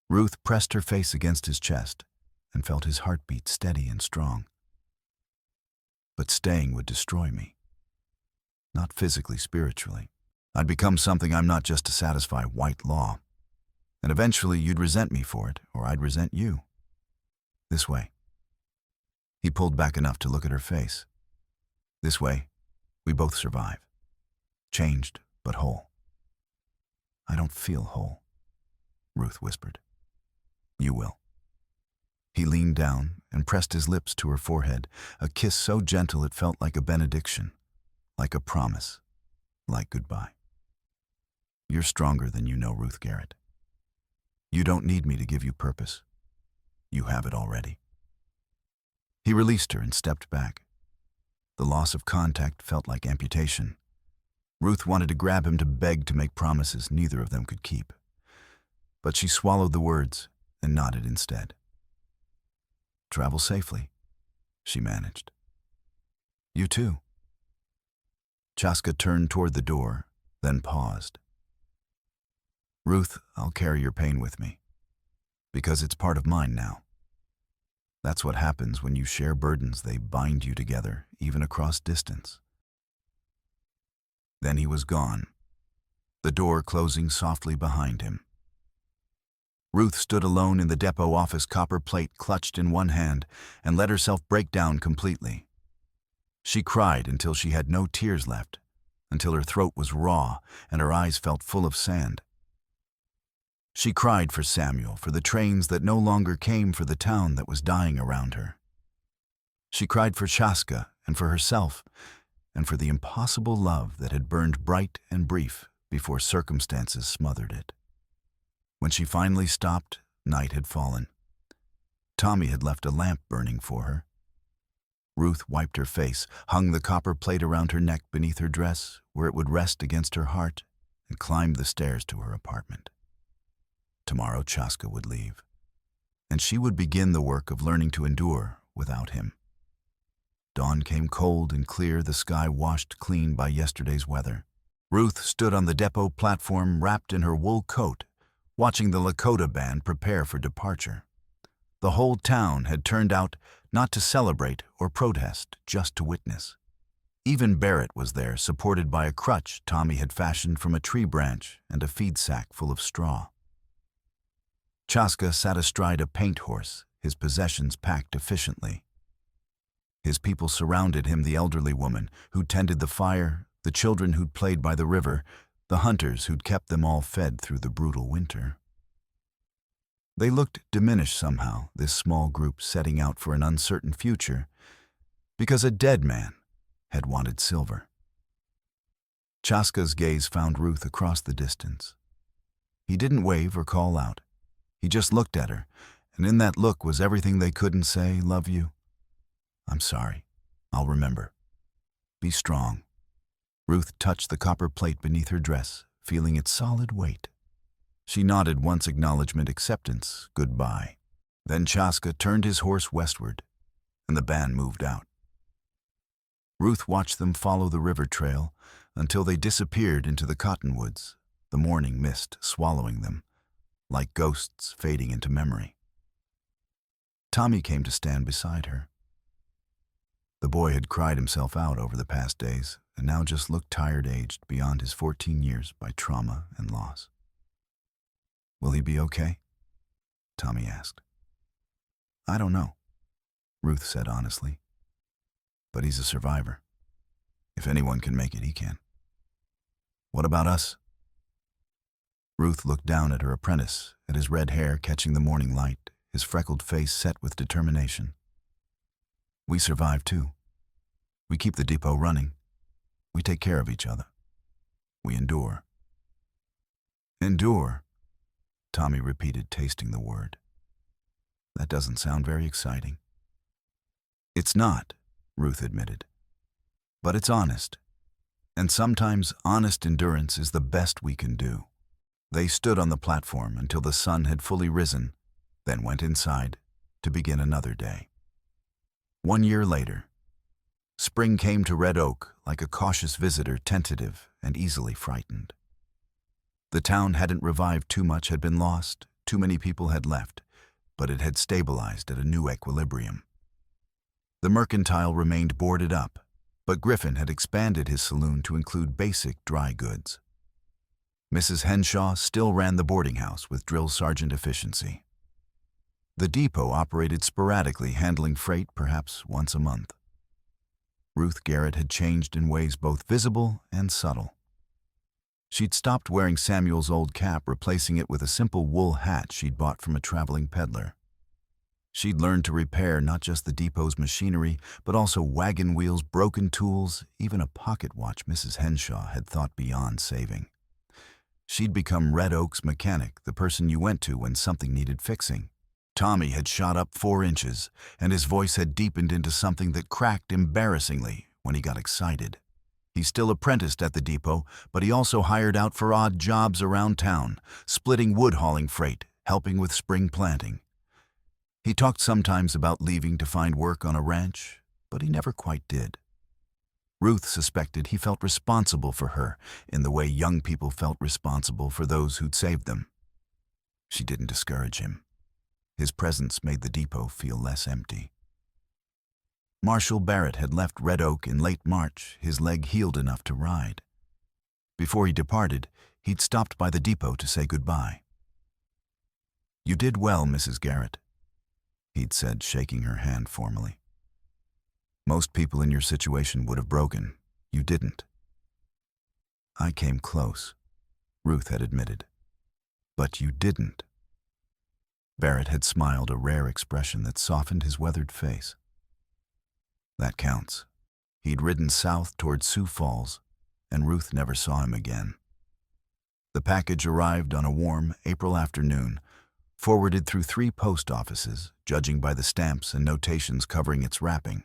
Ruth pressed her face against his chest and felt his heartbeat steady and strong. "But staying would destroy me. Not physically, spiritually. I'd become something I'm not just to satisfy white law. And eventually you'd resent me for it, or I'd resent you. This way." He pulled back enough to look at her face. "This way, we both survive. Changed, but whole." "I don't feel whole," Ruth whispered. "You will." He leaned down and pressed his lips to her forehead, a kiss so gentle it felt like a benediction, like a promise, like goodbye. You're stronger than you know, Ruth Garrett. You don't need me to give you purpose. You have it already. He released her and stepped back. The loss of contact felt like amputation. Ruth wanted to grab him to beg to make promises neither of them could keep. But she swallowed the words and nodded instead. Travel safely, she managed. You too. Chaska turned toward the door, then paused. Ruth, I'll carry your pain with me, because it's part of mine now. That's what happens when you share burdens. They bind you together, even across distance. Then he was gone, the door closing softly behind him. Ruth stood alone in the depot office, copper plate clutched in one hand, and let herself break down completely. She cried until she had no tears left, until her throat was raw and her eyes felt full of sand. She cried for Samuel, for the trains that no longer came, for the town that was dying around her. She cried for Chaska and for herself, and for the impossible love that had burned bright and brief before circumstances smothered it. When she finally stopped, night had fallen. Tommy had left a lamp burning for her. Ruth wiped her face, hung the copper plate around her neck beneath her dress, where it would rest against her heart, and climbed the stairs to her apartment. Tomorrow Chaska would leave, and she would begin the work of learning to endure without him. Dawn came cold and clear, the sky washed clean by yesterday's weather. Ruth stood on the depot platform, wrapped in her wool coat, watching the Lakota band prepare for departure. The whole town had turned out not to celebrate or protest, just to witness. Even Barrett was there, supported by a crutch Tommy had fashioned from a tree branch and a feed sack full of straw. Chaska sat astride a paint horse, his possessions packed efficiently. His people surrounded him, the elderly woman who tended the fire, the children who'd played by the river, the hunters who'd kept them all fed through the brutal winter. They looked diminished somehow, this small group setting out for an uncertain future, because a dead man had wanted silver. Chaska's gaze found Ruth across the distance. He didn't wave or call out. He just looked at her, and in that look was everything they couldn't say, love you. I'm sorry. I'll remember. Be strong. Ruth touched the copper plate beneath her dress, feeling its solid weight. She nodded once, acknowledgement, acceptance, goodbye. Then Chaska turned his horse westward, and the band moved out. Ruth watched them follow the river trail until they disappeared into the cottonwoods, the morning mist swallowing them, like ghosts fading into memory. Tommy came to stand beside her. The boy had cried himself out over the past days, and now just looked tired, aged beyond his 14 years by trauma and loss. Will he be okay? Tommy asked. I don't know, Ruth said honestly. But he's a survivor. If anyone can make it, he can. What about us? Ruth looked down at her apprentice, at his red hair catching the morning light, his freckled face set with determination. We survive too. We keep the depot running. We take care of each other. We endure. Endure, Tommy repeated, tasting the word. That doesn't sound very exciting. It's not, Ruth admitted. But it's honest. And sometimes honest endurance is the best we can do. They stood on the platform until the sun had fully risen, then went inside to begin another day. 1 year later, spring came to Red Oak like a cautious visitor, tentative and easily frightened. The town hadn't revived, too much had been lost, too many people had left, but it had stabilized at a new equilibrium. The mercantile remained boarded up, but Griffin had expanded his saloon to include basic dry goods. Mrs. Henshaw still ran the boarding house with drill sergeant efficiency. The depot operated sporadically, handling freight perhaps once a month. Ruth Garrett had changed in ways both visible and subtle. She'd stopped wearing Samuel's old cap, replacing it with a simple wool hat she'd bought from a traveling peddler. She'd learned to repair not just the depot's machinery, but also wagon wheels, broken tools, even a pocket watch Mrs. Henshaw had thought beyond saving. She'd become Red Oak's mechanic, the person you went to when something needed fixing. Tommy had shot up 4 inches, and his voice had deepened into something that cracked embarrassingly when he got excited. He still apprenticed at the depot, but he also hired out for odd jobs around town, splitting wood hauling freight, helping with spring planting. He talked sometimes about leaving to find work on a ranch, but he never quite did. Ruth suspected he felt responsible for her in the way young people felt responsible for those who'd saved them. She didn't discourage him. His presence made the depot feel less empty. Marshall Barrett had left Red Oak in late March, his leg healed enough to ride. Before he departed, he'd stopped by the depot to say goodbye. "You did well, Mrs. Garrett," he'd said, shaking her hand formally. "Most people in your situation would have broken. You didn't." "I came close," Ruth had admitted. "But you didn't." Barrett had smiled, a rare expression that softened his weathered face. "That counts." He'd ridden south toward Sioux Falls, and Ruth never saw him again. The package arrived on a warm April afternoon, forwarded through 3 post offices, judging by the stamps and notations covering its wrapping.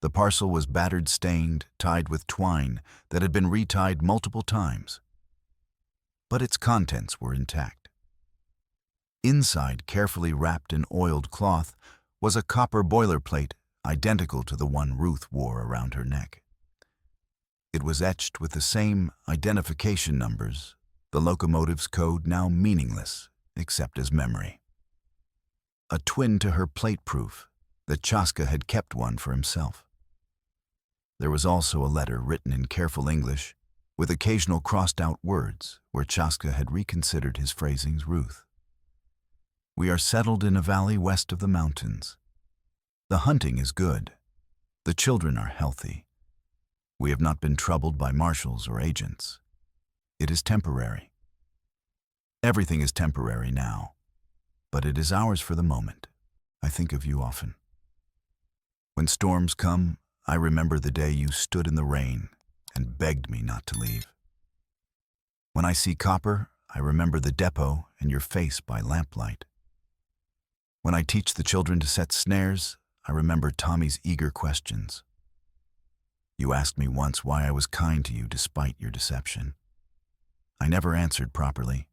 The parcel was battered, stained, tied with twine that had been retied multiple times. But its contents were intact. Inside, carefully wrapped in oiled cloth, was a copper boilerplate identical to the one Ruth wore around her neck. It was etched with the same identification numbers, the locomotive's code now meaningless except as memory. A twin to her plate proof that Chaska had kept one for himself. There was also a letter written in careful English with occasional crossed-out words where Chaska had reconsidered his phrasings. Ruth. "We are settled in a valley west of the mountains. The hunting is good. The children are healthy. We have not been troubled by marshals or agents. It is temporary. Everything is temporary now, but it is ours for the moment. I think of you often. When storms come, I remember the day you stood in the rain and begged me not to leave. When I see copper, I remember the depot and your face by lamplight. When I teach the children to set snares, I remember Tommy's eager questions. You asked me once why I was kind to you despite your deception. I never answered properly.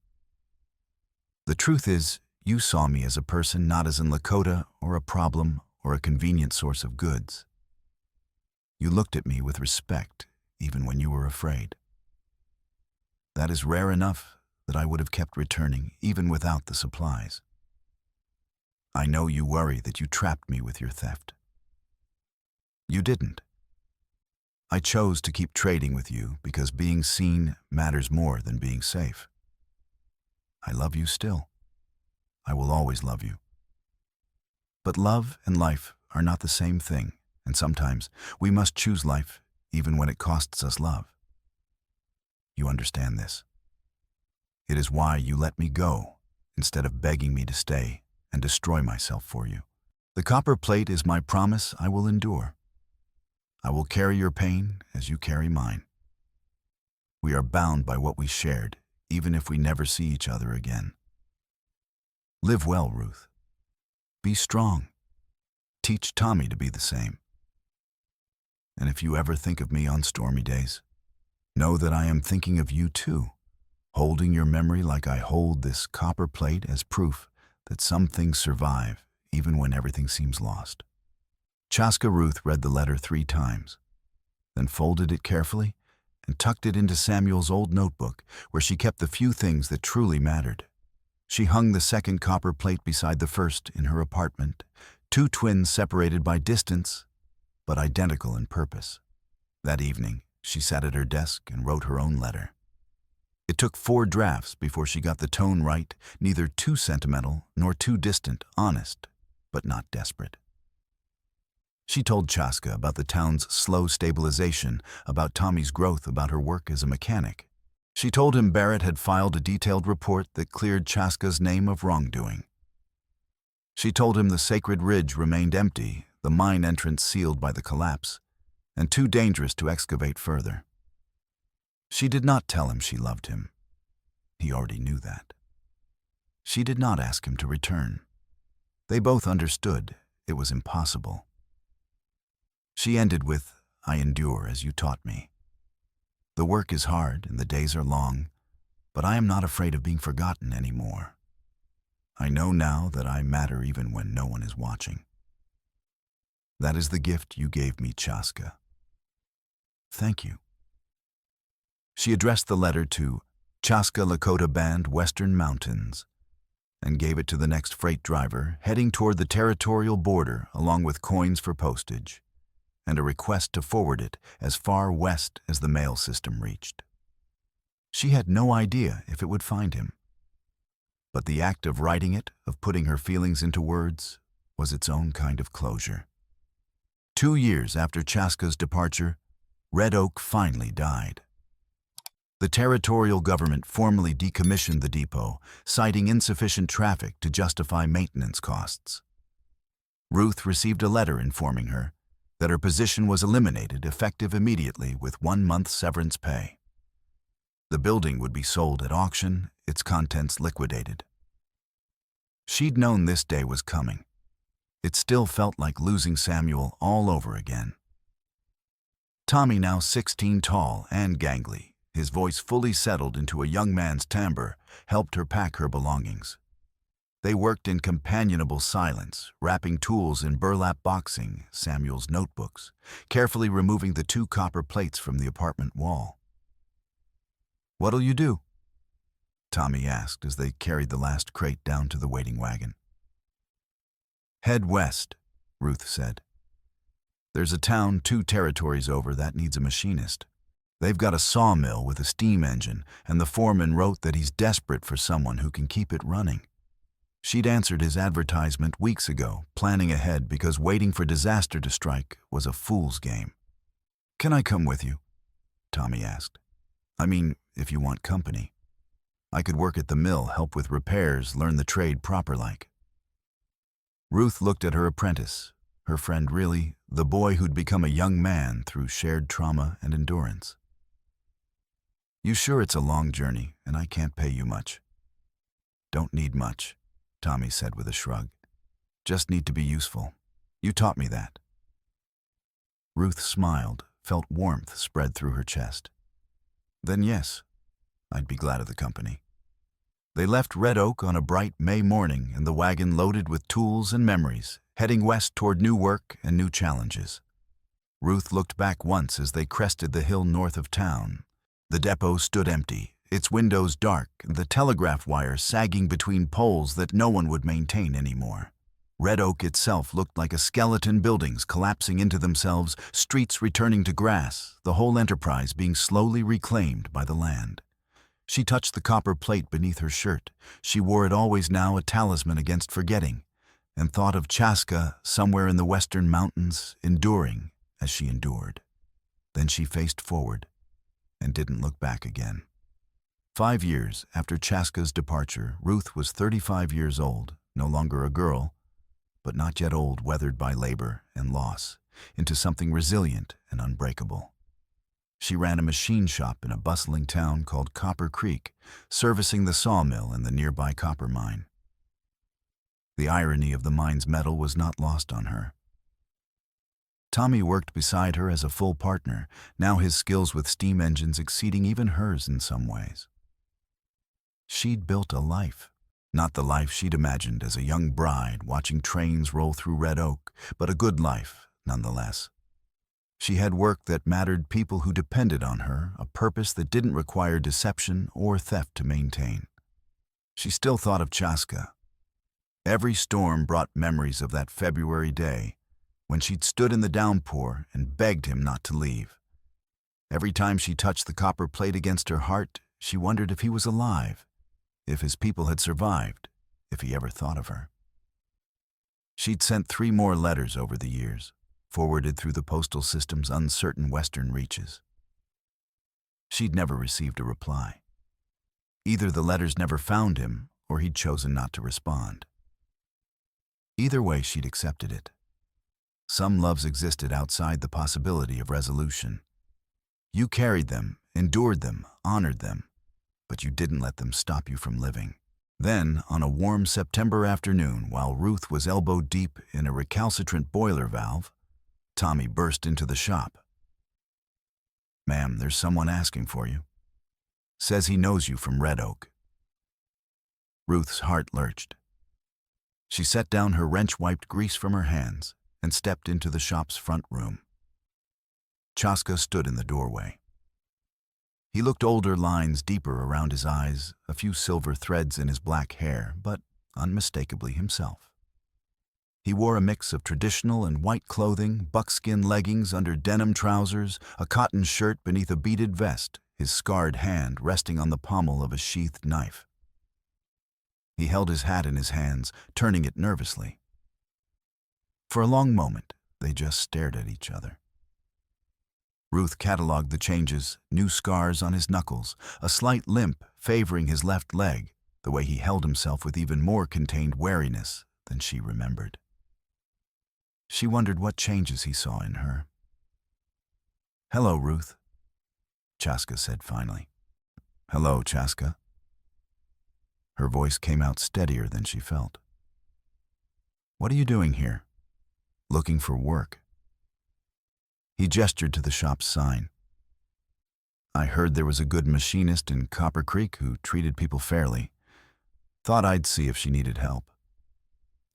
The truth is, you saw me as a person, not as an Lakota or a problem or a convenient source of goods. You looked at me with respect, even when you were afraid. That is rare enough that I would have kept returning, even without the supplies. I know you worry that you trapped me with your theft. You didn't. I chose to keep trading with you because being seen matters more than being safe. I love you still. I will always love you. But love and life are not the same thing, and sometimes we must choose life even when it costs us love. You understand this. It is why you let me go instead of begging me to stay and destroy myself for you. The copper plate is my promise I will endure. I will carry your pain as you carry mine. We are bound by what we shared, even if we never see each other again. Live well, Ruth. Be strong. Teach Tommy to be the same. And if you ever think of me on stormy days, know that I am thinking of you too, holding your memory like I hold this copper plate as proof that some things survive even when everything seems lost. Chaska Ruth read the letter 3 times, then folded it carefully and tucked it into Samuel's old notebook where she kept the few things that truly mattered. She hung the second copper plate beside the first in her apartment, 2 twins separated by distance, but identical in purpose. That evening, she sat at her desk and wrote her own letter. It took 4 drafts before she got the tone right, neither too sentimental nor too distant, honest, but not desperate. She told Chaska about the town's slow stabilization, about Tommy's growth, about her work as a mechanic. She told him Barrett had filed a detailed report that cleared Chaska's name of wrongdoing. She told him the Sacred Ridge remained empty, the mine entrance sealed by the collapse, and too dangerous to excavate further. She did not tell him she loved him. He already knew that. She did not ask him to return. They both understood it was impossible. She ended with, "I endure as you taught me. The work is hard and the days are long, but I am not afraid of being forgotten anymore. I know now that I matter even when no one is watching. That is the gift you gave me, Chaska. Thank you." She addressed the letter to Chaska Lakota Band, Western Mountains, and gave it to the next freight driver heading toward the territorial border, along with coins for postage and a request to forward it as far west as the mail system reached. She had no idea if it would find him, but the act of writing it, of putting her feelings into words, was its own kind of closure. 2 years after Chaska's departure, Red Oak finally died. The territorial government formally decommissioned the depot, citing insufficient traffic to justify maintenance costs. Ruth received a letter informing her that her position was eliminated, effective immediately, with 1 month's severance pay. The building would be sold at auction, its contents liquidated. She'd known this day was coming. It still felt like losing Samuel all over again. Tommy, now 16, tall and gangly, his voice fully settled into a young man's timbre, helped her pack her belongings. They worked in companionable silence, wrapping tools in burlap boxing, Samuel's notebooks, carefully removing the 2 copper plates from the apartment wall. "What'll you do?" Tommy asked as they carried the last crate down to the waiting wagon. "Head west," Ruth said. "There's a town 2 territories over that needs a machinist. They've got a sawmill with a steam engine, and the foreman wrote that he's desperate for someone who can keep it running." She'd answered his advertisement weeks ago, planning ahead because waiting for disaster to strike was a fool's game. "Can I come with you?" Tommy asked. "I mean, if you want company. I could work at the mill, help with repairs, learn the trade proper-like." Ruth looked at her apprentice, her friend, really, the boy who'd become a young man through shared trauma and endurance. "You sure it's a long journey, and I can't pay you much?" "Don't need much," Tommy said with a shrug. "Just need to be useful. You taught me that." Ruth smiled, felt warmth spread through her chest. "Then yes, I'd be glad of the company." They left Red Oak on a bright May morning, and the wagon loaded with tools and memories, heading west toward new work and new challenges. Ruth looked back once as they crested the hill north of town. The depot stood empty, its windows dark, and the telegraph wire sagging between poles that no one would maintain anymore. Red Oak itself looked like a skeleton, buildings collapsing into themselves, streets returning to grass, the whole enterprise being slowly reclaimed by the land. She touched the copper plate beneath her shirt. She wore it always now, a talisman against forgetting, and thought of Chaska somewhere in the Western Mountains, enduring as she endured. Then she faced forward and didn't look back again. 5 years after Chaska's departure, Ruth was 35 years old, no longer a girl, but not yet old, weathered by labor and loss, into something resilient and unbreakable. She ran a machine shop in a bustling town called Copper Creek, servicing the sawmill and the nearby copper mine. The irony of the mine's metal was not lost on her. Tommy worked beside her as a full partner, now his skills with steam engines exceeding even hers in some ways. She'd built a life, not the life she'd imagined as a young bride watching trains roll through Red Oak, but a good life nonetheless. She had work that mattered, people who depended on her, a purpose that didn't require deception or theft to maintain. She still thought of Chaska. Every storm brought memories of that February day when she'd stood in the downpour and begged him not to leave. Every time she touched the copper plate against her heart, she wondered if he was alive, if his people had survived, if he ever thought of her. She'd sent 3 more letters over the years, forwarded through the postal system's uncertain western reaches. She'd never received a reply. Either the letters never found him, or he'd chosen not to respond. Either way, she'd accepted it. Some loves existed outside the possibility of resolution. You carried them, endured them, honored them, but you didn't let them stop you from living. Then, on a warm September afternoon, while Ruth was elbow-deep in a recalcitrant boiler valve, Tommy burst into the shop. "Ma'am, there's someone asking for you. Says he knows you from Red Oak." Ruth's heart lurched. She set down her wrench-wiped grease from her hands and stepped into the shop's front room. Chaska stood in the doorway. He looked older, lines deeper around his eyes, a few silver threads in his black hair, but unmistakably himself. He wore a mix of traditional and white clothing, buckskin leggings under denim trousers, a cotton shirt beneath a beaded vest, his scarred hand resting on the pommel of a sheathed knife. He held his hat in his hands, turning it nervously. For a long moment, they just stared at each other. Ruth catalogued the changes, new scars on his knuckles, a slight limp favoring his left leg, the way he held himself with even more contained wariness than she remembered. She wondered what changes he saw in her. "Hello, Ruth," Chaska said finally. "Hello, Chaska." Her voice came out steadier than she felt. "What are you doing here? Looking for work?" He gestured to the shop's sign. "I heard there was a good machinist in Copper Creek who treated people fairly. Thought I'd see if she needed help.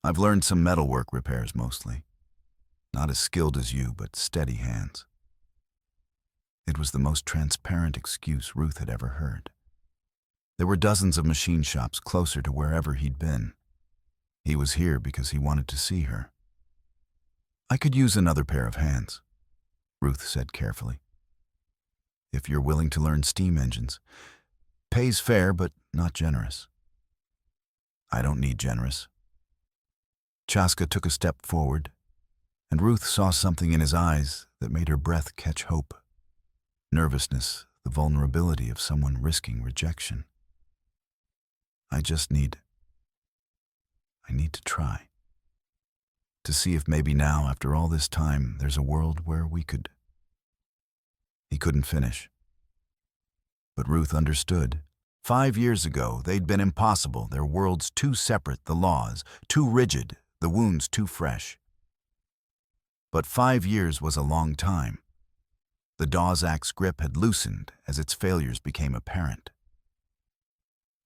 I've learned some metalwork repairs mostly. Not as skilled as you, but steady hands." It was the most transparent excuse Ruth had ever heard. There were dozens of machine shops closer to wherever he'd been. He was here because he wanted to see her. "I could use another pair of hands," Ruth said carefully. "If you're willing to learn steam engines. Pays fair, but not generous." "I don't need generous." Chaska took a step forward, and Ruth saw something in his eyes that made her breath catch hope. Nervousness, the vulnerability of someone risking rejection. I need to try. To see if maybe now, after all this time, there's a world where we could." He couldn't finish. But Ruth understood. 5 years ago, they'd been impossible, their worlds too separate, the laws too rigid, the wounds too fresh. But 5 years was a long time. The Dawes Act's grip had loosened as its failures became apparent.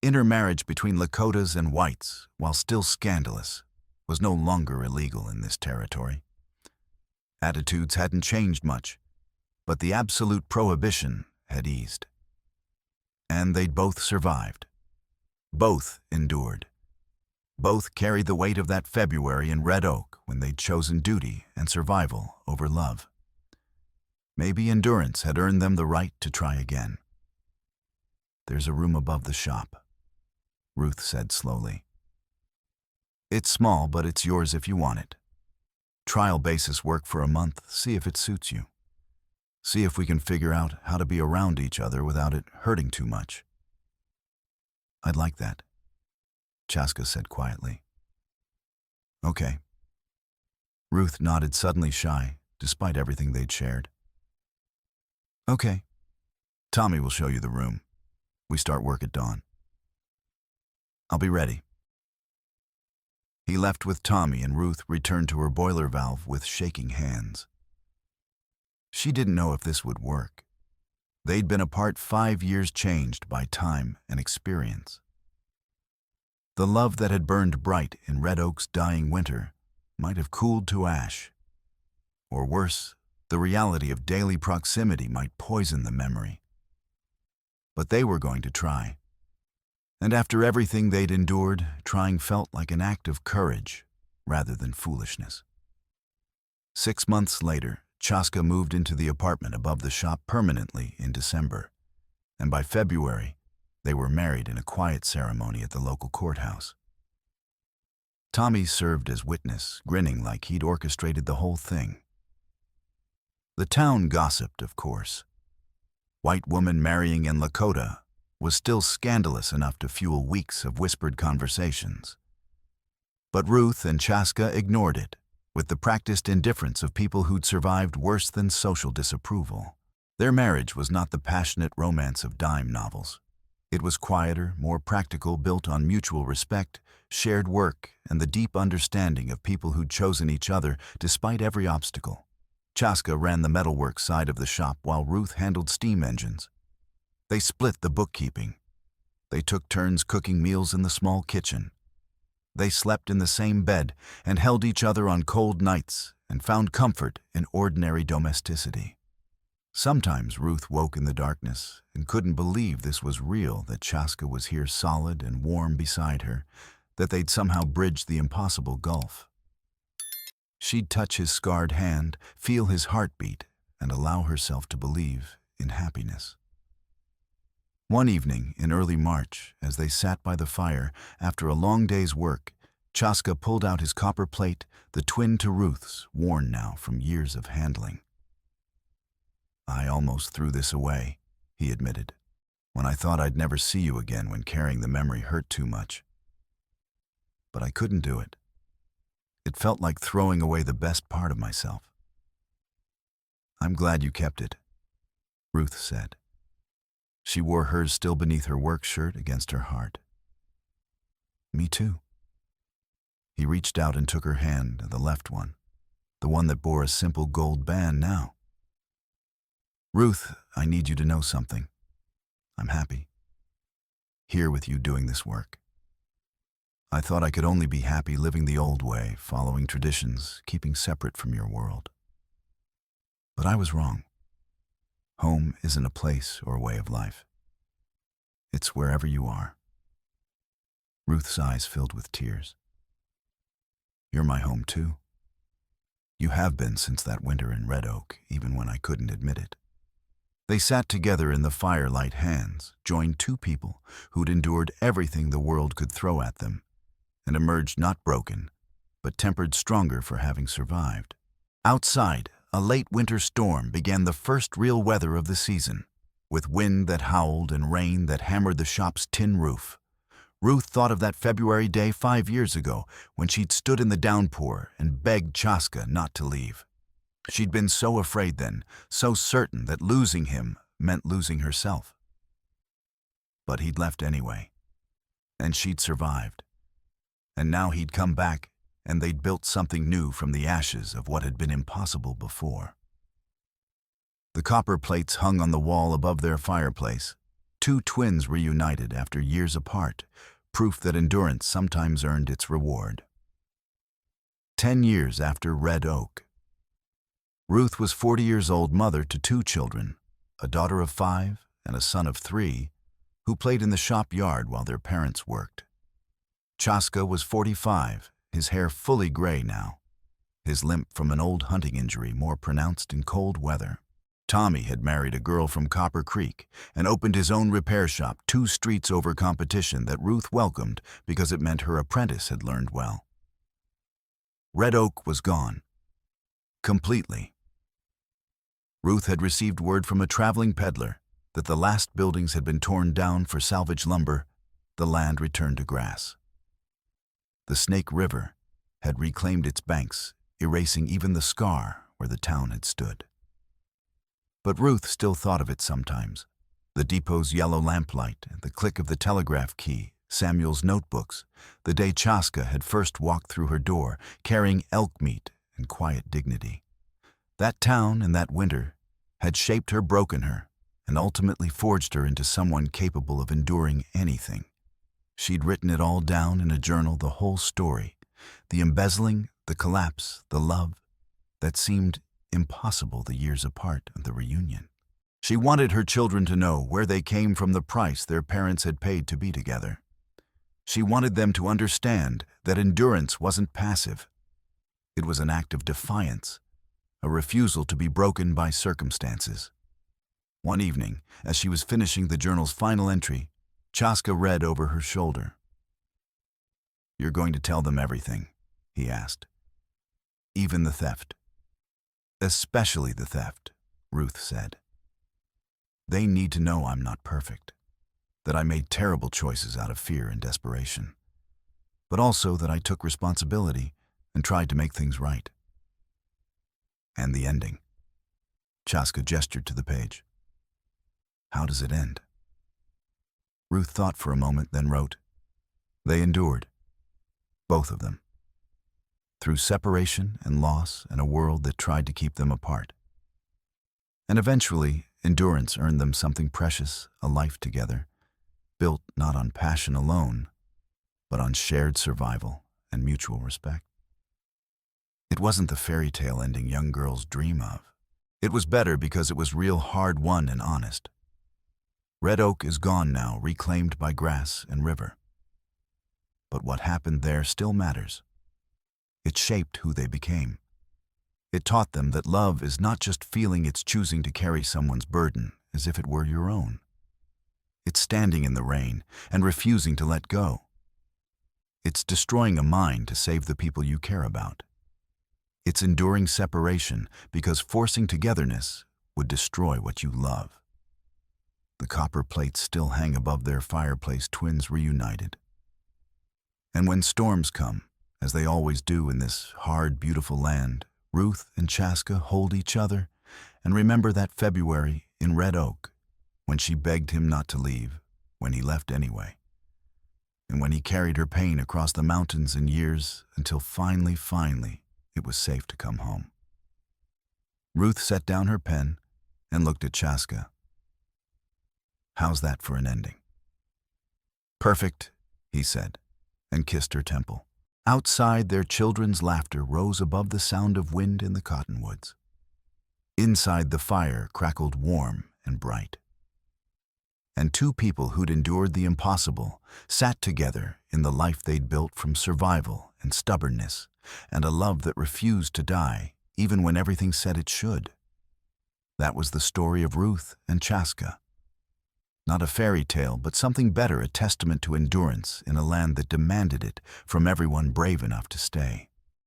Intermarriage between Lakotas and whites, while still scandalous, was no longer illegal in this territory. Attitudes hadn't changed much, but the absolute prohibition had eased. And they'd both survived. Both endured. Both carried the weight of that February in Red Oak when they'd chosen duty and survival over love. Maybe endurance had earned them the right to try again. "There's a room above the shop," Ruth said slowly. "It's small, but it's yours if you want it. Trial basis work for a month, see if it suits you. See if we can figure out how to be around each other without it hurting too much." "I'd like that," Chaska said quietly. "Okay." Ruth nodded, suddenly shy, despite everything they'd shared. "Okay. Tommy will show you the room. We start work at dawn." "I'll be ready." He left with Tommy, and Ruth returned to her boiler valve with shaking hands. She didn't know if this would work. They'd been apart 5 years, changed by time and experience. The love that had burned bright in Red Oak's dying winter might have cooled to ash. Or worse, the reality of daily proximity might poison the memory. But they were going to try. And after everything they'd endured, trying felt like an act of courage rather than foolishness. 6 months later, Chaska moved into the apartment above the shop permanently in December, and by February, they were married in a quiet ceremony at the local courthouse. Tommy served as witness, grinning like he'd orchestrated the whole thing. The town gossiped, of course. White woman marrying in Lakota was still scandalous enough to fuel weeks of whispered conversations. But Ruth and Chaska ignored it, with the practiced indifference of people who'd survived worse than social disapproval. Their marriage was not the passionate romance of dime novels. It was quieter, more practical, built on mutual respect, shared work, and the deep understanding of people who'd chosen each other despite every obstacle. Chaska ran the metalwork side of the shop while Ruth handled steam engines. They split the bookkeeping. They took turns cooking meals in the small kitchen. They slept in the same bed and held each other on cold nights and found comfort in ordinary domesticity. Sometimes Ruth woke in the darkness and couldn't believe this was real, that Chaska was here solid and warm beside her, that they'd somehow bridged the impossible gulf. She'd touch his scarred hand, feel his heartbeat, and allow herself to believe in happiness. One evening in early March, as they sat by the fire after a long day's work, Chaska pulled out his copper plate, the twin to Ruth's, worn now from years of handling. "I almost threw this away," he admitted, "when I thought I'd never see you again, when carrying the memory hurt too much. But I couldn't do it. It felt like throwing away the best part of myself." "I'm glad you kept it," Ruth said. She wore hers still beneath her work shirt against her heart. "Me too." He reached out and took her hand, the left one, the one that bore a simple gold band now. "Ruth, I need you to know something. I'm happy. Here with you doing this work. I thought I could only be happy living the old way, following traditions, keeping separate from your world. But I was wrong. Home isn't a place or a way of life. It's wherever you are." Ruth's eyes filled with tears. "You're my home too. You have been since that winter in Red Oak, even when I couldn't admit it." They sat together in the firelight, hands joined two people who'd endured everything the world could throw at them, and emerged not broken, but tempered stronger for having survived. Outside, a late winter storm began, the first real weather of the season, with wind that howled and rain that hammered the shop's tin roof. Ruth thought of that February day 5 years ago when she'd stood in the downpour and begged Chaska not to leave. She'd been so afraid then, so certain that losing him meant losing herself. But he'd left anyway, and she'd survived. And now he'd come back, and they'd built something new from the ashes of what had been impossible before. The copper plates hung on the wall above their fireplace. Two twins reunited after years apart, proof that endurance sometimes earned its reward. 10 years after Red Oak. Ruth was 40 years old, mother to 2 children, a daughter of 5 and a son of 3, who played in the shop yard while their parents worked. Chaska was 45, his hair fully gray now, his limp from an old hunting injury more pronounced in cold weather. Tommy had married a girl from Copper Creek and opened his own repair shop 2 streets over competition that Ruth welcomed because it meant her apprentice had learned well. Red Oak was gone. Completely. Ruth had received word from a traveling peddler that the last buildings had been torn down for salvage lumber, the land returned to grass. The Snake River had reclaimed its banks, erasing even the scar where the town had stood. But Ruth still thought of it sometimes. The depot's yellow lamplight, the click of the telegraph key, Samuel's notebooks, the day Chaska had first walked through her door, carrying elk meat and quiet dignity. That town and that winter had shaped her, broken her, and ultimately forged her into someone capable of enduring anything. She'd written it all down in a journal, the whole story, the embezzling, the collapse, the love that seemed impossible the years apart of the reunion. She wanted her children to know where they came from, the price their parents had paid to be together. She wanted them to understand that endurance wasn't passive. It was an act of defiance, a refusal to be broken by circumstances. One evening, as she was finishing the journal's final entry, Chaska read over her shoulder. "You're going to tell them everything?" he asked. "Even the theft?" "Especially the theft," Ruth said. "They need to know I'm not perfect, that I made terrible choices out of fear and desperation, but also that I took responsibility and tried to make things right." "And the ending?" Chaska gestured to the page. "How does it end?" Ruth thought for a moment, then wrote, "They endured, both of them, through separation and loss and a world that tried to keep them apart. And eventually, endurance earned them something precious, a life together, built not on passion alone, but on shared survival and mutual respect." It wasn't the fairy tale ending young girls dream of. It was better because it was real, hard-won and honest. Red Oak is gone now, reclaimed by grass and river. But what happened there still matters. It shaped who they became. It taught them that love is not just feeling, it's choosing to carry someone's burden as if it were your own. It's standing in the rain and refusing to let go. It's destroying a mind to save the people you care about. It's enduring separation because forcing togetherness would destroy what you love. The copper plates still hang above their fireplace, twins reunited. And when storms come, as they always do in this hard, beautiful land, Ruth and Chaska hold each other and remember that February in Red Oak, when she begged him not to leave, when he left anyway, and when he carried her pain across the mountains in years until finally, it was safe to come home. Ruth set down her pen and looked at Chaska. "How's that for an ending?" "Perfect," he said, and kissed her temple. Outside, their children's laughter rose above the sound of wind in the cottonwoods. Inside, the fire crackled warm and bright. And two people who'd endured the impossible sat together in the life they'd built from survival and stubbornness and a love that refused to die even when everything said it should. That was the story of Ruth and Chaska. Not a fairy tale, but something better, a testament to endurance in a land that demanded it from everyone brave enough to stay.